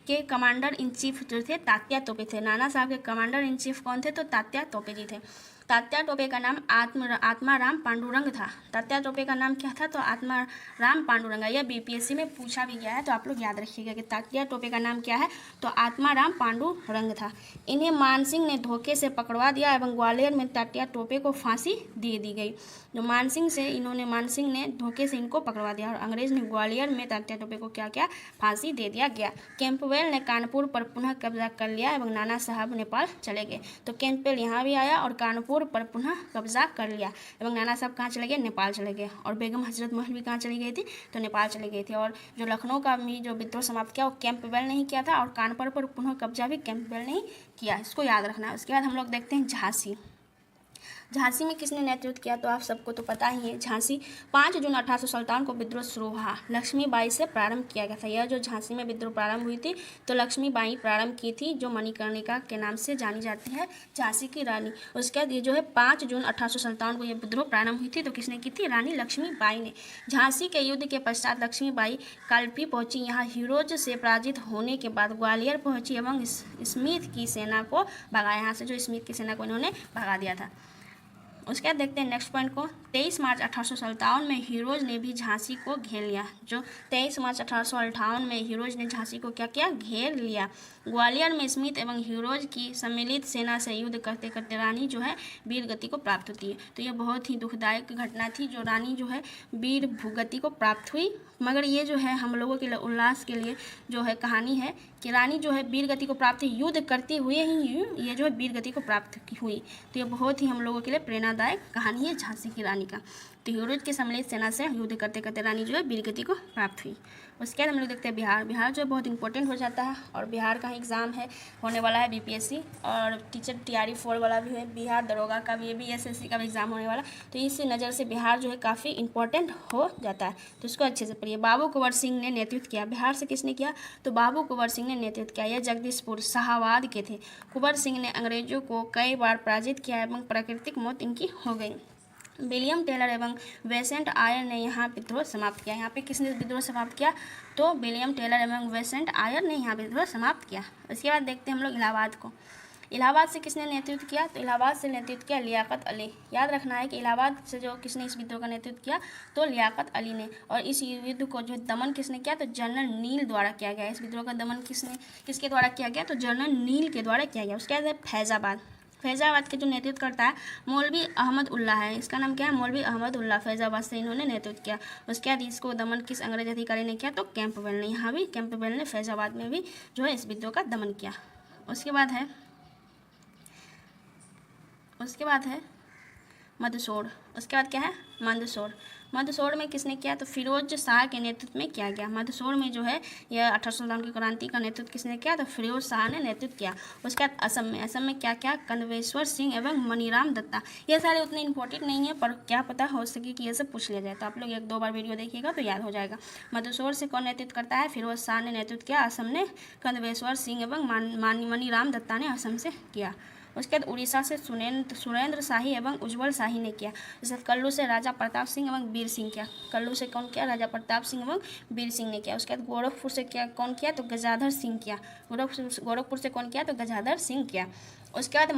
के कमांडर इन चीफ जो थे तात्या तोपे थे। नाना साहब के कमांडर इन चीफ कौन थे, तो तात्या तोपे जी थे। तात्या टोपे का नाम आत्माराम पांडुरंग था। तात्या टोपे का नाम क्या था, तो आत्माराम पांडुरंग। यह बीपीएससी में पूछा भी गया है, तो आप लोग याद रखिएगा कि तात्या टोपे का नाम क्या है, तो आत्माराम पांडुरंग था। इन्हें मानसिंह ने धोखे से पकड़वा दिया एवं ग्वालियर में तात्या टोपे को फांसी दे दी गई। जो मानसिंह ने धोखे से इनको पकड़वा दिया और अंग्रेज ने ग्वालियर में तात्या टोपे को क्या किया, फांसी दे दिया गया। कैंपबेल ने कानपुर पर पुनः कब्जा कर लिया एवं नाना साहब नेपाल चले गए। तो कैंपबेल यहाँ भी आया और कानपुर पर पुनः कब्जा कर लिया एवं नाना साहब कहाँ चले गए, नेपाल चले गए। और बेगम हजरत महल भी कहाँ चली गई थी, तो नेपाल चली गई थी। और जो लखनऊ का भी जो विद्रोह समाप्त किया वो कैंपबेल ने ही किया था और कानपुर पर पुनः कब्जा भी कैंपबेल ने ही किया। इसको याद रखना है। उसके बाद हम लोग देखते हैं झांसी में किसने नेतृत्व किया, तो आप सबको तो पता ही है। झांसी 5 जून 1857 को विद्रोह शुरू हुआ, लक्ष्मीबाई से प्रारंभ किया गया था। यह जो झांसी में विद्रोह प्रारंभ हुई थी तो लक्ष्मीबाई प्रारंभ की थी, जो मणिकर्णिका के नाम से जानी जाती है, झांसी की रानी। उसके बाद ये जो है 5 जून 1857 को यह विद्रोह प्रारंभ हुई थी, तो किसने की थी, रानी लक्ष्मीबाई ने। झांसी के युद्ध के पश्चात लक्ष्मीबाई कालपी पहुंची। यहाँ हीरोज से पराजित होने के बाद ग्वालियर पहुंची एवं स्मिथ की सेना को भगाया। यहाँ से जो स्मिथ की सेना को इन्होंने भगा दिया था। उसके बाद देखते हैं नेक्स्ट पॉइंट को। 23 मार्च 1857 में हीरोज ने भी झांसी को घेर लिया। जो 23 मार्च 1858 में हीरोज ने झांसी को क्या किया, घेर लिया। ग्वालियर में स्मिथ एवं हीरोज की सम्मिलित सेना से युद्ध करते करते रानी जो है वीर गति को प्राप्त होती है। तो यह बहुत ही दुखदायक घटना थी, जो रानी जो है वीर भूगति को प्राप्त हुई। मगर ये जो है हम लोगों के लिए उल्लास के लिए जो है कहानी है कि रानी जो है वीर गति को प्राप्त युद्ध करते हुए ही ये जो है वीर गति को प्राप्त हुई। तो ये बहुत ही हम लोगों के लिए प्रेरणादायक कहानी है झांसी की रानी का। तो हीरोज के सम्मिलित सेना से युद्ध करते करते रानी जो है वीर गति को प्राप्त हुई। उसके बाद हम लोग देखते हैं बिहार जो बहुत इंपॉर्टेंट हो जाता है और बिहार का एग्ज़ाम है होने वाला है बीपीएससी और टीचर TRE 4 वाला भी है, बिहार दरोगा का भी, ये भी SSC का भी एग्ज़ाम होने वाला। तो इस नज़र से बिहार जो है काफ़ी इंपॉर्टेंट हो जाता है, तो इसको अच्छे से पढ़िए। बाबू कुंवर सिंह ने नेतृत्व किया। बिहार से किसने किया, तो बाबू कुंवर सिंह ने नेतृत्व किया। यह जगदीशपुर शाहाबाद के थे। कुंवर सिंह ने अंग्रेजों को कई बार पराजित किया एवं प्राकृतिक मौत इनकी हो गई। विलियम टेलर एवं वेसेंट आयर ने यहाँ विद्रोह समाप्त किया। यहाँ पे किसने विद्रोह समाप्त किया, तो विलियम टेलर एवं वेसेंट आयर ने यहाँ विद्रोह समाप्त किया। उसके बाद देखते हैं हम लोग इलाहाबाद को। इलाहाबाद से किसने नेतृत्व किया, तो इलाहाबाद से नेतृत्व किया लियाकत अली। याद रखना है कि इलाहाबाद से जो किसने इस विद्रोह का नेतृत्व किया, तो लियाकत अली ने। और इस युद्ध को जो दमन किसने किया, तो जनरल नील द्वारा किया गया। इस विद्रोह का दमन किसके द्वारा किया गया, तो जनरल नील के द्वारा किया गया। उसके बाद फैज़ाबाद के जो नेतृत्व करता है मौलवी अहमद उल्ला है। इसका नाम क्या है, मौलवी अहमद उल्ला। फैज़ाबाद से इन्होंने नेतृत्व किया। उसके बाद इसको दमन किस अंग्रेज अधिकारी ने किया, तो कैंपबेल ने। यहाँ भी कैंपबेल ने फैज़ाबाद में भी जो है इस विद्रोह का दमन किया। उसके बाद है मंदसौर। उसके बाद क्या है, मंदसौर में किसने किया, तो फिरोज शाह के नेतृत्व में किया गया। मंदसौर में जो है यह 1857 की क्रांति का नेतृत्व किसने किया, तो फिरोज शाह ने नेतृत्व किया। उसके बाद असम में क्या क्या, कंदवेश्वर सिंह एवं मनीराम दत्ता। ये सारे उतने इंपॉर्टेंट नहीं है, पर क्या पता हो सके कि ये सब पूछ लिया जाए, तो आप लोग 1-2 बार वीडियो देखिएगा तो याद हो जाएगा। मंदसौर से कौन नेतृत्व करता है, फिरोज शाह ने नेतृत्व किया। असम ने कंदवेश्वर सिंह एवं मनीराम दत्ता ने असम से किया। उसके बाद उड़ीसा से सुरेंद्र शाही एवं उज्ज्वल शाही ने किया। जैसे कल्लू से राजा प्रताप सिंह एवं वीर सिंह किया। कल्लू से कौन किया, राजा प्रताप सिंह एवं वीर सिंह ने किया। उसके बाद गोरखपुर से कौन किया, तो गजाधर सिंह किया। गोरखपुर से कौन किया, तो गजाधर सिंह किया। उसके बाद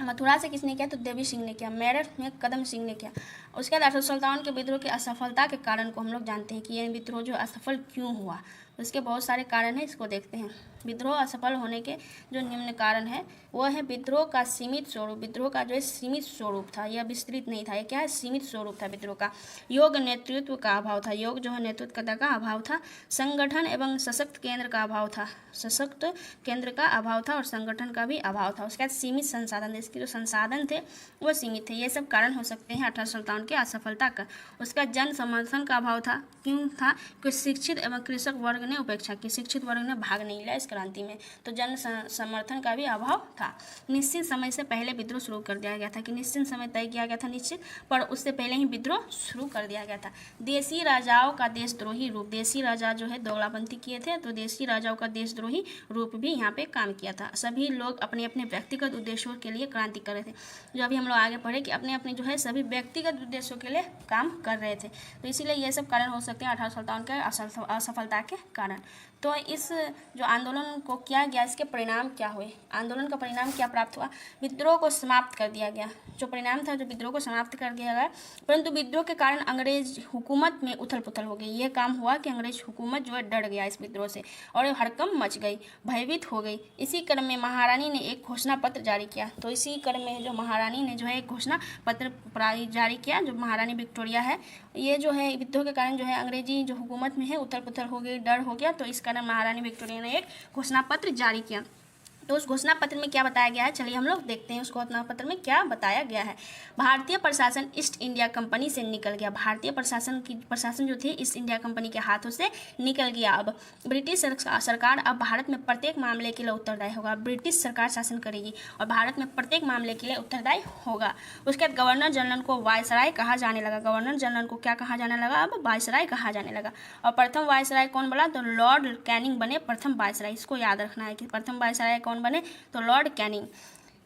मथुरा से किसने किया, तो देवी सिंह ने किया। मेरठ में कदम सिंह ने किया। उसके बाद 1857 के विद्रोह की असफलता के कारण को हम लोग जानते हैं कि यह विद्रोह जो असफल क्यों हुआ। उसके बहुत सारे कारण हैं, इसको देखते हैं। विद्रोह असफल होने के जो निम्न कारण है वो है विद्रोह का सीमित स्वरूप। विद्रोह का जो है सीमित स्वरूप था, यह विस्तृत नहीं था। यह क्या है, सीमित स्वरूप था विद्रोह का। योग नेतृत्व का अभाव था, योग जो है नेतृत्व का अभाव था। संगठन एवं सशक्त केंद्र का अभाव था, सशक्त केंद्र का अभाव था और संगठन का भी अभाव था। उसके बाद सीमित संसाधन, इसके जो संसाधन थे वो सीमित थे। ये सब कारण हो सकते हैं 1857 के असफलता का। उसका जन समर्थन का अभाव था। क्यों था, कि शिक्षित एवं कृषक वर्ग ने उपेक्षा की, शिक्षित वर्ग ने भाग नहीं लिया इस क्रांति में, तो जन समर्थन का भी अभाव था। निश्चित समय से पहले विद्रोह शुरू कर दिया गया था, कि निश्चित समय तय किया गया था निश्चित, पर उससे पहले ही विद्रोह शुरू कर दिया गया था। देशी राजाओं का देशद्रोही रूप, देशी राजा जो है दोगलापंथी किए थे, तो देशी राजाओं का देशद्रोही रूप भी यहाँ पे काम किया था। सभी लोग अपने अपने व्यक्तिगत उद्देश्यों के लिए क्रांति कर रहे थे, जो अभी हम लोग आगे पढ़े कि अपने अपने जो है सभी व्यक्तिगत उद्देश्यों के लिए काम कर रहे थे। तो इसीलिए ये सब कारण हो सकते हैं 1857 के असफलता के कारण। तो इस जो आंदोलन को किया गया, इसके परिणाम क्या हुए, आंदोलन का परिणाम क्या प्राप्त हुआ? विद्रोह को समाप्त कर दिया गया। जो परिणाम था, जो विद्रोह को समाप्त कर दिया गया, परंतु विद्रोह के कारण अंग्रेज हुकूमत में उथल पुथल हो गई। ये काम हुआ कि अंग्रेज हुकूमत जो है डर गया इस विद्रोह से और हड़कंप मच गई, भयभीत हो गई। इसी क्रम में महारानी ने एक घोषणा पत्र जारी किया। तो इसी क्रम में जो महारानी ने जो है एक घोषणा पत्र जारी किया, जो महारानी विक्टोरिया है, ये जो है विद्रोह के कारण जो है अंग्रेजी जो हुकूमत में है उथल पुथल हो गई, डर हो गया, तो इस कारण महारानी विक्टोरिया ने एक घोषणा पत्र जारी किया। तो उस घोषणा पत्र में क्या बताया गया है, चलिए हम लोग देखते हैं उस घोषणा पत्र में क्या बताया गया है। भारतीय प्रशासन ईस्ट इंडिया कंपनी से निकल गया। भारतीय प्रशासन जो थी ईस्ट इंडिया कंपनी के हाथों से निकल गया। अब ब्रिटिश सरकार अब भारत में प्रत्येक मामले के लिए उत्तरदायी होगा। ब्रिटिश सरकार शासन करेगी और भारत में प्रत्येक मामले के लिए उत्तरदायी होगा। उसके बाद गवर्नर जनरल को वायसराय कहा जाने लगा। गवर्नर जनरल को क्या कहा जाने लगा? अब वायसराय कहा जाने लगा। और प्रथम वायसराय कौन बना? तो लॉर्ड कैनिंग बने प्रथम वायसराय। इसको याद रखना है कि प्रथम वायसराय कौन बने? तो लॉर्ड कैनिंग।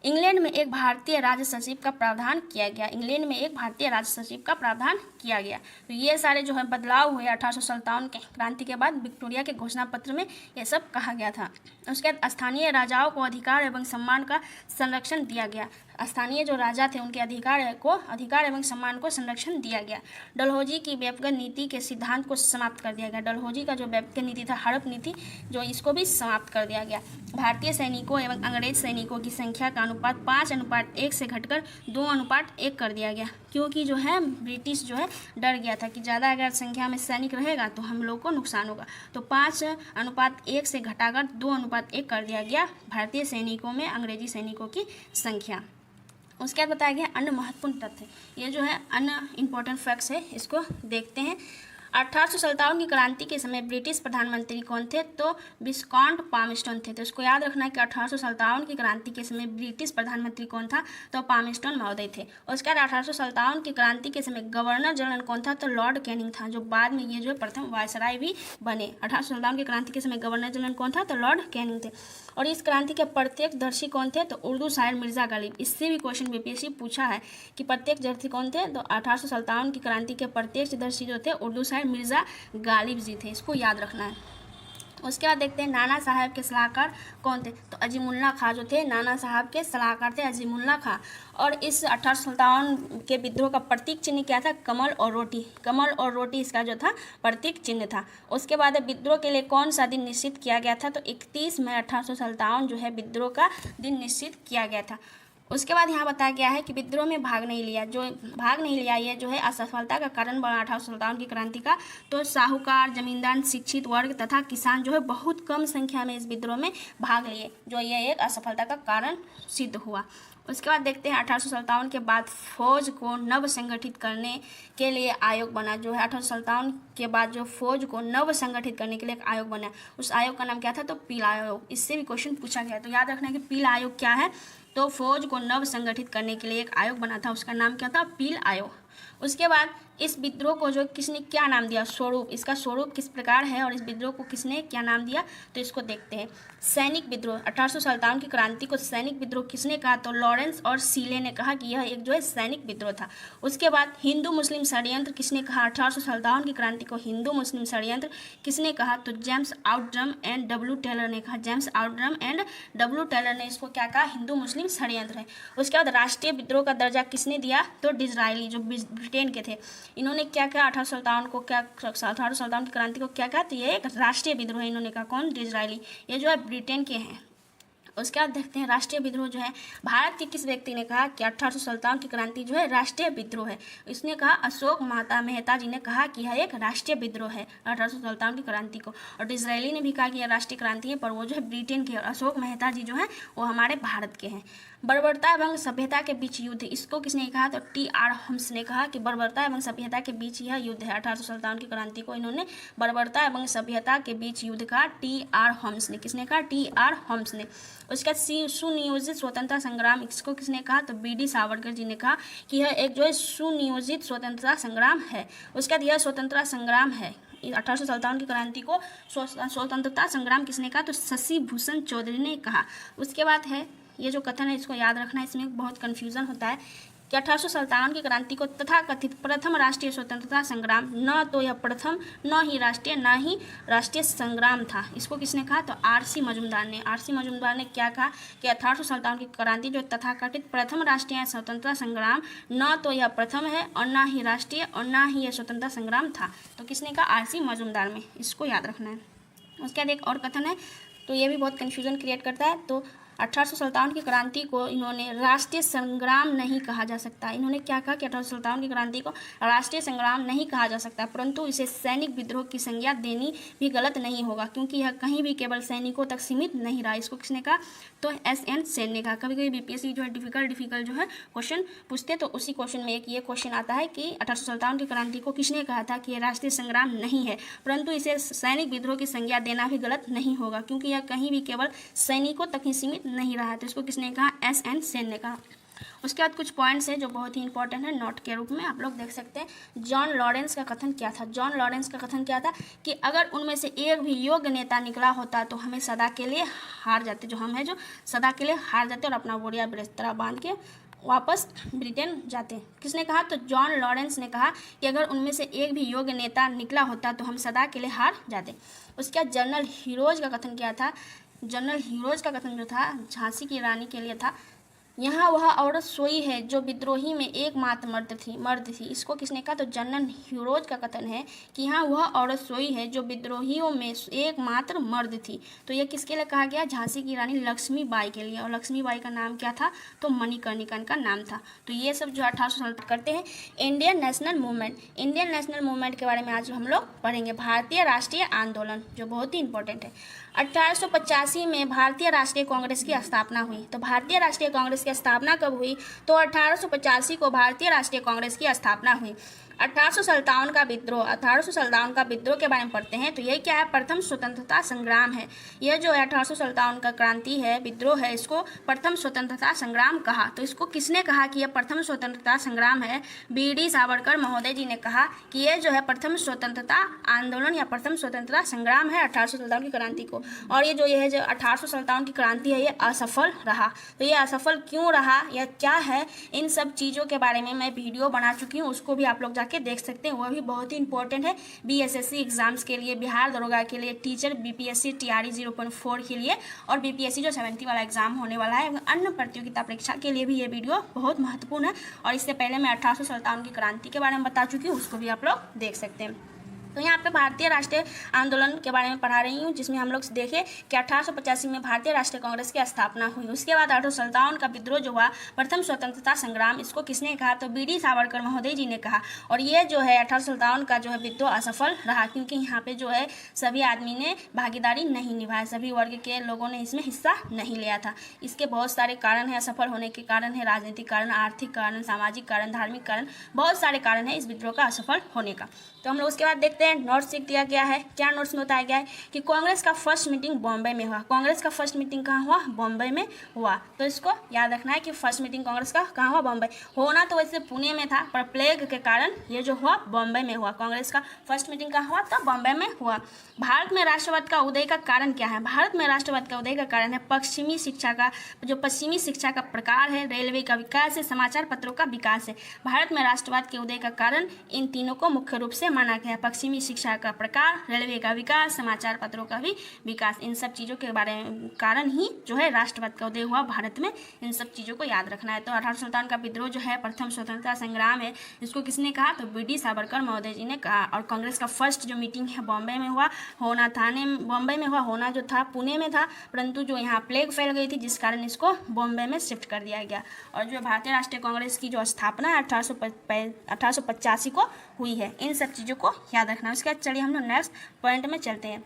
इंग्लैंड में एक भारतीय राज्य सचिव का प्रावधान किया गया। इंग्लैंड में एक भारतीय राज्य सचिव का प्रावधान किया गया। तो ये सारे जो है बदलाव हुए 1857 के क्रांति के बाद विक्टोरिया के घोषणा पत्र में ये सब कहा गया था। उसके बाद स्थानीय राजाओं को अधिकार एवं सम्मान का संरक्षण दिया गया। स्थानीय जो राजा थे उनके अधिकार एवं सम्मान को संरक्षण दिया गया। डलहौजी की व्यक्तिगत नीति के सिद्धांत को समाप्त कर दिया गया। डलहौजी का जो व्यक्तिगत नीति था, हड़प नीति, जो इसको भी समाप्त कर दिया गया। भारतीय सैनिकों एवं अंग्रेज सैनिकों की संख्या का अनुपात 5:1 से घटकर 2:1 कर दिया गया, क्योंकि जो है ब्रिटिश जो है डर गया था कि ज़्यादा अगर संख्या में सैनिक रहेगा तो हम लोग को नुकसान होगा। तो 5:1 से घटाकर 2:1 कर दिया गया भारतीय सैनिकों में अंग्रेजी सैनिकों की संख्या। उसके बाद बताया गया अन्य महत्वपूर्ण तथ्य। ये जो है अन्य इंपॉर्टेंट फैक्ट्स है, इसको देखते हैं। 1857 की क्रांति के समय ब्रिटिश प्रधानमंत्री कौन थे? तो विस्काउंट पामस्टन थे। तो इसको याद रखना है कि 1857 की क्रांति के समय ब्रिटिश प्रधानमंत्री कौन था? तो पामस्टन महोदय थे। उसके बाद 1857 की क्रांति के समय गवर्नर जनरल कौन था? तो लॉर्ड कैनिंग था, जो बाद में ये जो है प्रथम वायसराय भी बने। 1857 की क्रांति के समय गवर्नर जनरल कौन था? तो लॉर्ड कैनिंग थे। और इस क्रांति के प्रत्यक्षदर्शी कौन थे? तो उर्दू शायर मिर्ज़ा गालिब। इससे भी क्वेश्चन बीपीएससी पूछा है कि प्रत्यक्षदर्शी कौन थे? तो 1857 की क्रांति के प्रत्यक्षदर्शी जो थे उर्दू शायर मिर्ज़ा गालिब जी थे, इसको याद रखना है। उसके बाद देखते हैं नाना साहब के सलाहकार कौन थे? तो अजीमुल्ला खां जो थे नाना साहब के सलाहकार थे, अजीमुल्ला खां। और इस 1857 के विद्रोह का प्रतीक चिन्ह क्या था? कमल और रोटी। कमल और रोटी इसका जो था प्रतीक चिन्ह था। उसके बाद विद्रोह के लिए कौन सा दिन निश्चित किया गया था? तो 31 मई 1857 जो है विद्रोह का दिन निश्चित किया गया था। उसके बाद यहाँ बताया गया है कि विद्रोह में भाग नहीं लिया, जो भाग नहीं लिया ये जो है असफलता का कारण बना 1857 की क्रांति का। तो साहूकार, जमींदार, शिक्षित वर्ग तथा किसान जो है बहुत कम संख्या में इस विद्रोह में भाग लिए, जो ये एक असफलता का कारण सिद्ध हुआ। उसके बाद देखते हैं 1857 के बाद फौज को नव संगठित करने के लिए आयोग बना। जो है 1857 के बाद जो फौज को नव संगठित करने के लिए एक आयोग बना, उस आयोग का नाम क्या था? तो पील आयोग। इससे भी क्वेश्चन पूछा गया, तो याद रखना है कि पील आयोग क्या है? तो फौज को नव संगठित करने के लिए एक आयोग बना था, उसका नाम क्या था? पील आयोग। उसके बाद इस विद्रोह को जो किसने क्या नाम दिया? स्वरूप। इसका स्वरूप किस प्रकार है और इस विद्रोह को किसने क्या नाम दिया? तो इसको देखते हैं। सैनिक विद्रोह। 1857 की क्रांति को सैनिक विद्रोह किसने कहा? तो लॉरेंस और सीले ने कहा कि यह एक जो है सैनिक विद्रोह था। उसके बाद हिंदू मुस्लिम षड्यंत्र किसने कहा? 1857 की क्रांति को हिंदू मुस्लिम षड्यंत्र किसने कहा? तो जेम्स आउटड्रम एंड डब्ल्यू टेलर ने कहा। जेम्स आउटड्रम एंड डब्ल्यू टेलर ने इसको क्या कहा? हिंदू मुस्लिम षड्यंत्र है। उसके बाद राष्ट्रीय विद्रोह का दर्जा किसने दिया? तो डिज़रायली, जो ब्रिटेन के थे, इन्होंने क्या कहा? 1857 की क्रांति को क्या कहा? तो ये एक राष्ट्रीय विद्रोह है, इन्होंने कहा। कौन? डिज़रायली, ये जो है ब्रिटेन के हैं। उसके बाद देखते हैं राष्ट्रीय विद्रोह जो है, भारत के किस व्यक्ति ने कहा कि 1857 की क्रांति जो है राष्ट्रीय विद्रोह है। इसने कहा अशोक मेहता जी ने कहा कि यह एक राष्ट्रीय विद्रोह है 1857 की क्रांति को। और डिसरायली ने भी कहा कि यह राष्ट्रीय क्रांति है, पर वो जो है ब्रिटेन के, और अशोक मेहता जी जो है वो हमारे भारत के हैं। बर्बरता एवं सभ्यता के बीच युद्ध, इसको किसने कहा, तो टी.आर. होम्स ने कहा कि बर्बरता एवं सभ्यता के बीच यह युद्ध है। 1857 की क्रांति को इन्होंने बर्बरता एवं सभ्यता के बीच युद्ध कहा, टी.आर. होम्स ने। किसने कहा, टी.आर. होम्स ने। उसके बाद सुनियोजित स्वतंत्रता संग्राम, इसको किसने कहा, तो बी.डी. सावरकर जी ने कहा कि यह एक जो है सुनियोजित स्वतंत्रता संग्राम है। उसके बाद यह स्वतंत्रता संग्राम है। 1857 की क्रांति को स्वतंत्रता संग्राम किसने कहा, तो शशि भूषण चौधरी ने कहा। उसके बाद है ये जो कथन है इसको याद रखना, इसमें बहुत कन्फ्यूज़न होता है कि 1857 की क्रांति को तथाकथित प्रथम राष्ट्रीय स्वतंत्रता संग्राम, न तो यह प्रथम न ही राष्ट्रीय न ही राष्ट्रीय संग्राम था। इसको किसने कहा, तो आर.सी. मजूमदार ने। आर.सी. मजूमदार ने क्या कहा कि 1857 की क्रांति जो तथाकथित प्रथम राष्ट्रीय स्वतंत्रता संग्राम, न तो यह प्रथम है और न ही राष्ट्रीय और न ही यह स्वतंत्रता संग्राम था। तो किसने कहा, आर.सी. मजूमदार में। इसको याद रखना है। उसके बाद एक और कथन है, तो ये भी बहुत कन्फ्यूजन क्रिएट करता है। तो 1857 की क्रांति को इन्होंने राष्ट्रीय संग्राम नहीं कहा जा सकता। इन्होंने क्या कहा कि 1857 की क्रांति को राष्ट्रीय संग्राम नहीं कहा जा सकता, परंतु इसे सैनिक विद्रोह की संज्ञा देनी भी गलत नहीं होगा, क्योंकि यह कहीं भी केवल सैनिकों तक सीमित नहीं रहा। इसको किसने कहा, तो एस.एन. सेन ने कहा। कभी कभी बीपीएससी जो है डिफिकल्ट जो है क्वेश्चन पूछते, तो उसी क्वेश्चन में एक ये क्वेश्चन आता है कि 1857 की क्रांति को किसने कहा था कि यह राष्ट्रीय संग्राम नहीं है, परंतु इसे सैनिक विद्रोह की संज्ञा देना भी गलत नहीं होगा, क्योंकि यह कहीं भी केवल सैनिकों तक ही सीमित नहीं रहा है। तो इसको किसने कहा, एस.एन. सेन ने कहा। उसके बाद कुछ पॉइंट्स हैं जो बहुत ही इंपॉर्टेंट है, नोट के रूप में आप लोग देख सकते हैं। जॉन लॉरेंस का कथन क्या था, जॉन लॉरेंस का कथन क्या था कि अगर उनमें से एक भी योग्य नेता निकला होता तो हमें सदा के लिए हार जाते, जो हम हैं जो सदा के लिए हार जाते और अपना बोरिया बिस्तरा बांध के वापस ब्रिटेन जाते। किसने कहा, तो जॉन लॉरेंस ने कहा कि अगर उनमें से एक भी योग्य नेता निकला होता तो हम सदा के लिए हार जाते। उसके बाद जनरल हीरोज का कथन क्या था, जनरल हीरोज का कथन जो था झांसी की रानी के लिए था, यहाँ वह औरत सोई है जो विद्रोही में एकमात्र मर्द थी। इसको किसने कहा, तो जनरल हीरोज का कथन है कि यहाँ वह औरत सोई है जो विद्रोहियों में एकमात्र मर्द थी। तो यह किसके लिए कहा गया, झांसी की रानी लक्ष्मीबाई के लिए। और लक्ष्मीबाई का नाम क्या था, तो मणिकर्णिका का नाम था। तो ये सब जो 1800 करते हैं। Indian national movement, Indian national movement के बारे में आज हम लोग पढ़ेंगे। भारतीय राष्ट्रीय आंदोलन जो बहुत ही इंपॉर्टेंट है। 1885 में भारतीय राष्ट्रीय कांग्रेस की स्थापना हुई। तो भारतीय राष्ट्रीय कांग्रेस की स्थापना कब हुई, तो 1885 को भारतीय राष्ट्रीय कांग्रेस की स्थापना हुई। 1857 का विद्रोह, 1857 का विद्रोह के बारे में पढ़ते हैं। तो यही क्या है, प्रथम स्वतंत्रता संग्राम है। यह जो है 1857 का क्रांति है, विद्रोह है, इसको प्रथम स्वतंत्रता संग्राम कहा। तो इसको किसने कहा कि यह प्रथम स्वतंत्रता संग्राम है, बी.डी. सावरकर महोदय जी ने कहा कि यह जो है प्रथम स्वतंत्रता आंदोलन या प्रथम स्वतंत्रता संग्राम है 1857 की क्रांति को। और ये जो 1857 की क्रांति है ये असफल रहा। तो ये असफल क्यों रहा या क्या है, इन सब चीज़ों के बारे में मैं वीडियो बना चुकी हूँ, उसको भी आप लोग के देख सकते हैं। वह भी बहुत ही इंपॉर्टेंट है बीएसएससी एग्जाम्स के लिए, बिहार दरोगा के लिए, टीचर बीपीएससी टीआरई 0.4 के लिए, और बीपीएससी जो 70 वाला एग्जाम होने वाला है, अन्य प्रतियोगिता परीक्षा के लिए भी ये वीडियो बहुत महत्वपूर्ण है। और इससे पहले मैं 1857 की क्रांति के बारे में बता चुकी हूँ, उसको भी आप लोग देख सकते हैं। तो यहाँ पे भारतीय राष्ट्रीय आंदोलन के बारे में पढ़ा रही हूँ, जिसमें हम लोग देखें कि 1885 में भारतीय राष्ट्रीय कांग्रेस की स्थापना हुई। उसके बाद 1857 का विद्रोह जो हुआ, प्रथम स्वतंत्रता संग्राम, इसको किसने कहा, तो बी.डी. सावरकर महोदय जी ने कहा। और ये जो है 1857 का जो है विद्रोह असफल रहा, क्योंकि यहाँ पे जो है सभी आदमी ने भागीदारी नहीं निभाया, सभी वर्ग के लोगों ने इसमें हिस्सा नहीं लिया था। इसके बहुत सारे कारण हैं, असफल होने के कारण है राजनीतिक कारण, आर्थिक कारण, सामाजिक कारण, धार्मिक कारण, बहुत सारे कारण है इस विद्रोह का असफल होने का। तो हम लोग उसके बाद देखते हैं नोट्स दिया गया है। क्या नोट्स में बताया गया है कि कांग्रेस का फर्स्ट मीटिंग बॉम्बे में हुआ। कांग्रेस का फर्स्ट मीटिंग कहाँ हुआ, बॉम्बे में हुआ। तो इसको याद रखना है कि फर्स्ट मीटिंग कांग्रेस का कहाँ हुआ, बॉम्बे। होना तो वैसे पुणे में था, पर प्लेग के कारण ये जो हुआ बॉम्बे में हुआ। कांग्रेस का फर्स्ट मीटिंग कहाँ हुआ, तो बॉम्बे में हुआ। भारत में राष्ट्रवाद का उदय का कारण क्या है, भारत में राष्ट्रवाद का उदय का कारण है पश्चिमी शिक्षा का प्रकार है, रेलवे का विकास है, समाचार पत्रों का विकास है। भारत में राष्ट्रवाद के उदय का कारण इन तीनों को मुख्य रूप से माना गया है, पश्चिमी भी शिक्षा का प्रकार, रेलवे का विकास, समाचार पत्रों का भी विकास, इन सब चीज़ों के बारे में कारण ही जो है राष्ट्रपति का उदय हुआ भारत में। इन सब चीज़ों को याद रखना है। तो 1857 का विद्रोह जो है प्रथम स्वतंत्रता संग्राम है, इसको किसने कहा? तो बी.डी. सावरकर महोदय जी ने कहा। और कांग्रेस का फर्स्ट जो मीटिंग है बॉम्बे में हुआ, होना थाने बॉम्बे में हुआ, होना जो था पुणे में था, परंतु जो यहाँ प्लेग फैल गई थी जिस कारण इसको बॉम्बे में शिफ्ट कर दिया गया। और जो भारतीय राष्ट्रीय कांग्रेस की जो स्थापना है 1885 को हुई है। इन सब चीज़ों को याद रखना है। उसके बाद चलिए हम लोग नेक्स्ट पॉइंट में चलते हैं।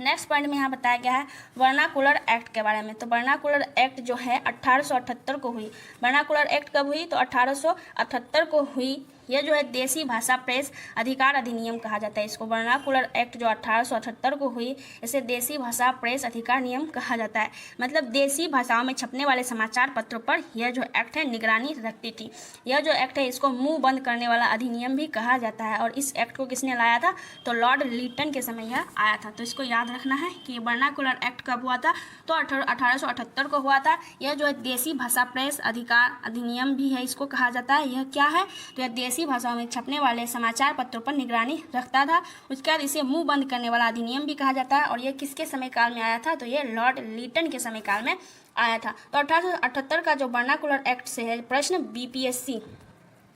नेक्स्ट पॉइंट में यहाँ बताया गया है वर्नाकुलर एक्ट के बारे में। तो वर्नाकुलर एक्ट जो है 1878 को हुई। वर्नाकुलर एक्ट कब हुई? तो 1878 को हुई। यह जो है देसी भाषा प्रेस अधिकार अधिनियम कहा जाता है इसको। वर्नाकुलर एक्ट जो 1878 को हुई, इसे देसी भाषा प्रेस अधिकार नियम कहा जाता है। मतलब देसी भाषाओं में छपने वाले समाचार पत्रों पर यह जो एक्ट है निगरानी रखती थी। यह जो एक्ट है इसको मुंह बंद करने वाला अधिनियम भी कहा जाता है। और इस एक्ट को किसने लाया था? तो लॉर्ड लिटन के समय यह आया था। तो इसको याद रखना है कि वर्नाकुलर एक्ट कब हुआ था? तो 1878 को हुआ था। यह जो है देसी भाषा प्रेस अधिकार अधिनियम भी है, इसको कहा जाता है। यह क्या है? तो यह देसी भाषाओं में छपने वाले समाचार पत्रों पर निगरानी रखता था। उसके बाद इसे मुंह बंद करने वाला अधिनियम भी कहा जाता है। और यह किसके समय काल में आया था? तो यह लॉर्ड लिटन के समय काल में आया था। तो 1878 का जो वर्नाकुलर एक्ट से है प्रश्न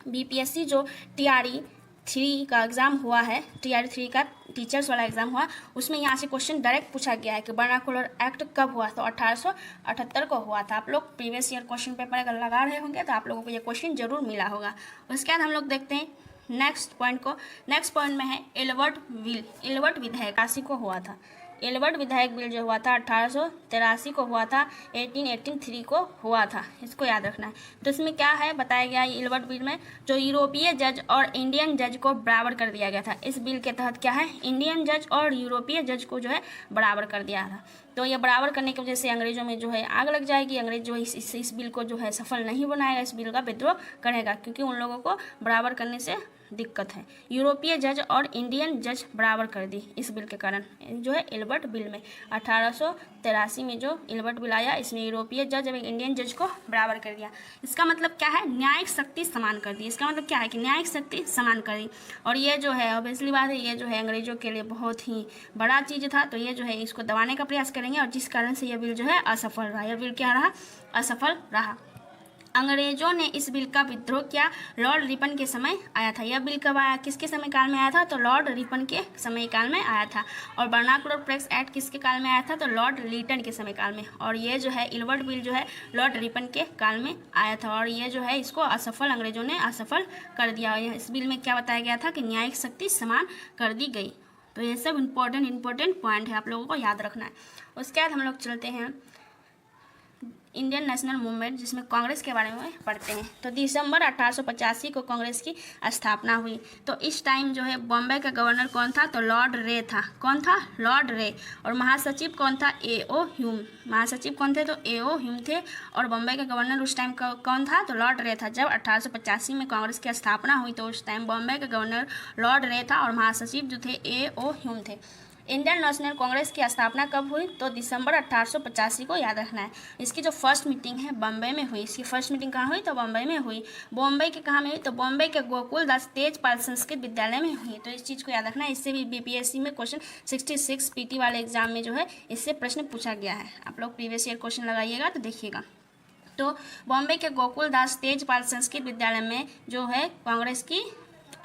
बीपीएससी जो TRE 3 का एग्ज़ाम हुआ है, TRE 3 का टीचर्स वाला एग्जाम हुआ, उसमें यहाँ से क्वेश्चन डायरेक्ट पूछा गया है कि वर्नाकुलर एक्ट कब हुआ? तो 1878 को हुआ था। आप लोग प्रीवियस ईयर क्वेश्चन पेपर अगर लगा रहे होंगे तो आप लोगों को ये क्वेश्चन जरूर मिला होगा। उसके बाद हम लोग देखते हैं नेक्स्ट पॉइंट को। नेक्स्ट पॉइंट में है एल्बर्ट विधेयक 83 को हुआ था। एल्बर्ट विधायक बिल जो हुआ था 1883 को हुआ था, 1883 को हुआ था। इसको याद रखना है। तो इसमें क्या है बताया गया एल्बर्ट बिल में, जो यूरोपीय जज और इंडियन जज को बराबर कर दिया गया था। इस बिल के तहत क्या है, इंडियन जज और यूरोपीय जज को जो है बराबर कर दिया था। तो ये बराबर करने की वजह से अंग्रेजों में जो है आग लग जाएगी। अंग्रेज जो है इस बिल को जो है सफल नहीं बनाएगा, इस बिल का विद्रोह करेगा, क्योंकि उन लोगों को बराबर करने से दिक्कत है। यूरोपीय जज और इंडियन जज बराबर कर दी इस बिल के कारण, जो है एल्बर्ट बिल में 1883 में जो एल्बर्ट बिल आया, इसमें यूरोपीय जज और इंडियन जज को बराबर कर दिया। इसका मतलब क्या है, न्यायिक शक्ति समान कर दी। इसका मतलब क्या है कि न्यायिक शक्ति समान कर दी। और ये जो है ऑब्वियसली बात है, ये जो है अंग्रेजों के लिए बहुत ही बड़ा चीज़ था। तो ये जो है इसको दबाने का प्रयास करेंगे, और जिस कारण से यह बिल जो है असफल रहा। यह बिल क्या रहा, असफल रहा। अंग्रेजों ने इस बिल का विद्रोह किया, लॉर्ड रिपन के समय आया था। यह बिल कब आया, किसके समय काल में आया था, तो लॉर्ड रिपन के समय काल में आया था। और वर्नाकुलर प्रेस एक्ट किसके काल में आया था, तो लॉर्ड लिटन के समय काल में। और ये जो है एल्बर्ट बिल जो है लॉर्ड रिपन के काल में आया था। और ये जो है इसको असफल, अंग्रेजों ने असफल कर दिया। और इस बिल में क्या बताया गया था कि न्यायिक शक्ति समान कर दी गई। तो ये सब इंपॉर्टेंट पॉइंट है, आप लोगों को याद रखना है। उसके बाद हम लोग चलते हैं इंडियन नेशनल मूवमेंट, जिसमें कांग्रेस के बारे में पढ़ते हैं। तो दिसंबर 1885 को कांग्रेस की स्थापना हुई। तो इस टाइम जो है बॉम्बे का गवर्नर कौन था, तो लॉर्ड रे था। कौन था, लॉर्ड रे। और महासचिव कौन था, A.O. ह्यूम। महासचिव कौन थे, तो A.O. ह्यूम थे। और बॉम्बे का गवर्नर उस टाइम कौन था, तो लॉर्ड रे था। जब 1885 में कांग्रेस की स्थापना हुई तो उस टाइम बॉम्बे का गवर्नर लॉर्ड रे था और महासचिव जो थे A.O. ह्यूम थे। इंडियन नेशनल कांग्रेस की स्थापना कब हुई, तो दिसंबर 1885 को याद रखना है। इसकी जो फर्स्ट मीटिंग है बम्बई में हुई। इसकी फर्स्ट मीटिंग कहाँ हुई, तो बम्बई में हुई। बॉम्बे के कहाँ में हुई, तो बॉम्बे के गोकुलदास तेजपाल संस्कृत विद्यालय में हुई। तो इस चीज़ को याद रखना है। इससे भी बीपीएससी में क्वेश्चन 66 पीटी वाले एग्जाम में जो है इससे प्रश्न पूछा गया है। आप लोग प्रीवियस ईयर क्वेश्चन लगाइएगा तो देखिएगा। तो बॉम्बे के गोकुलदास तेजपाल संस्कृत विद्यालय में जो है कांग्रेस की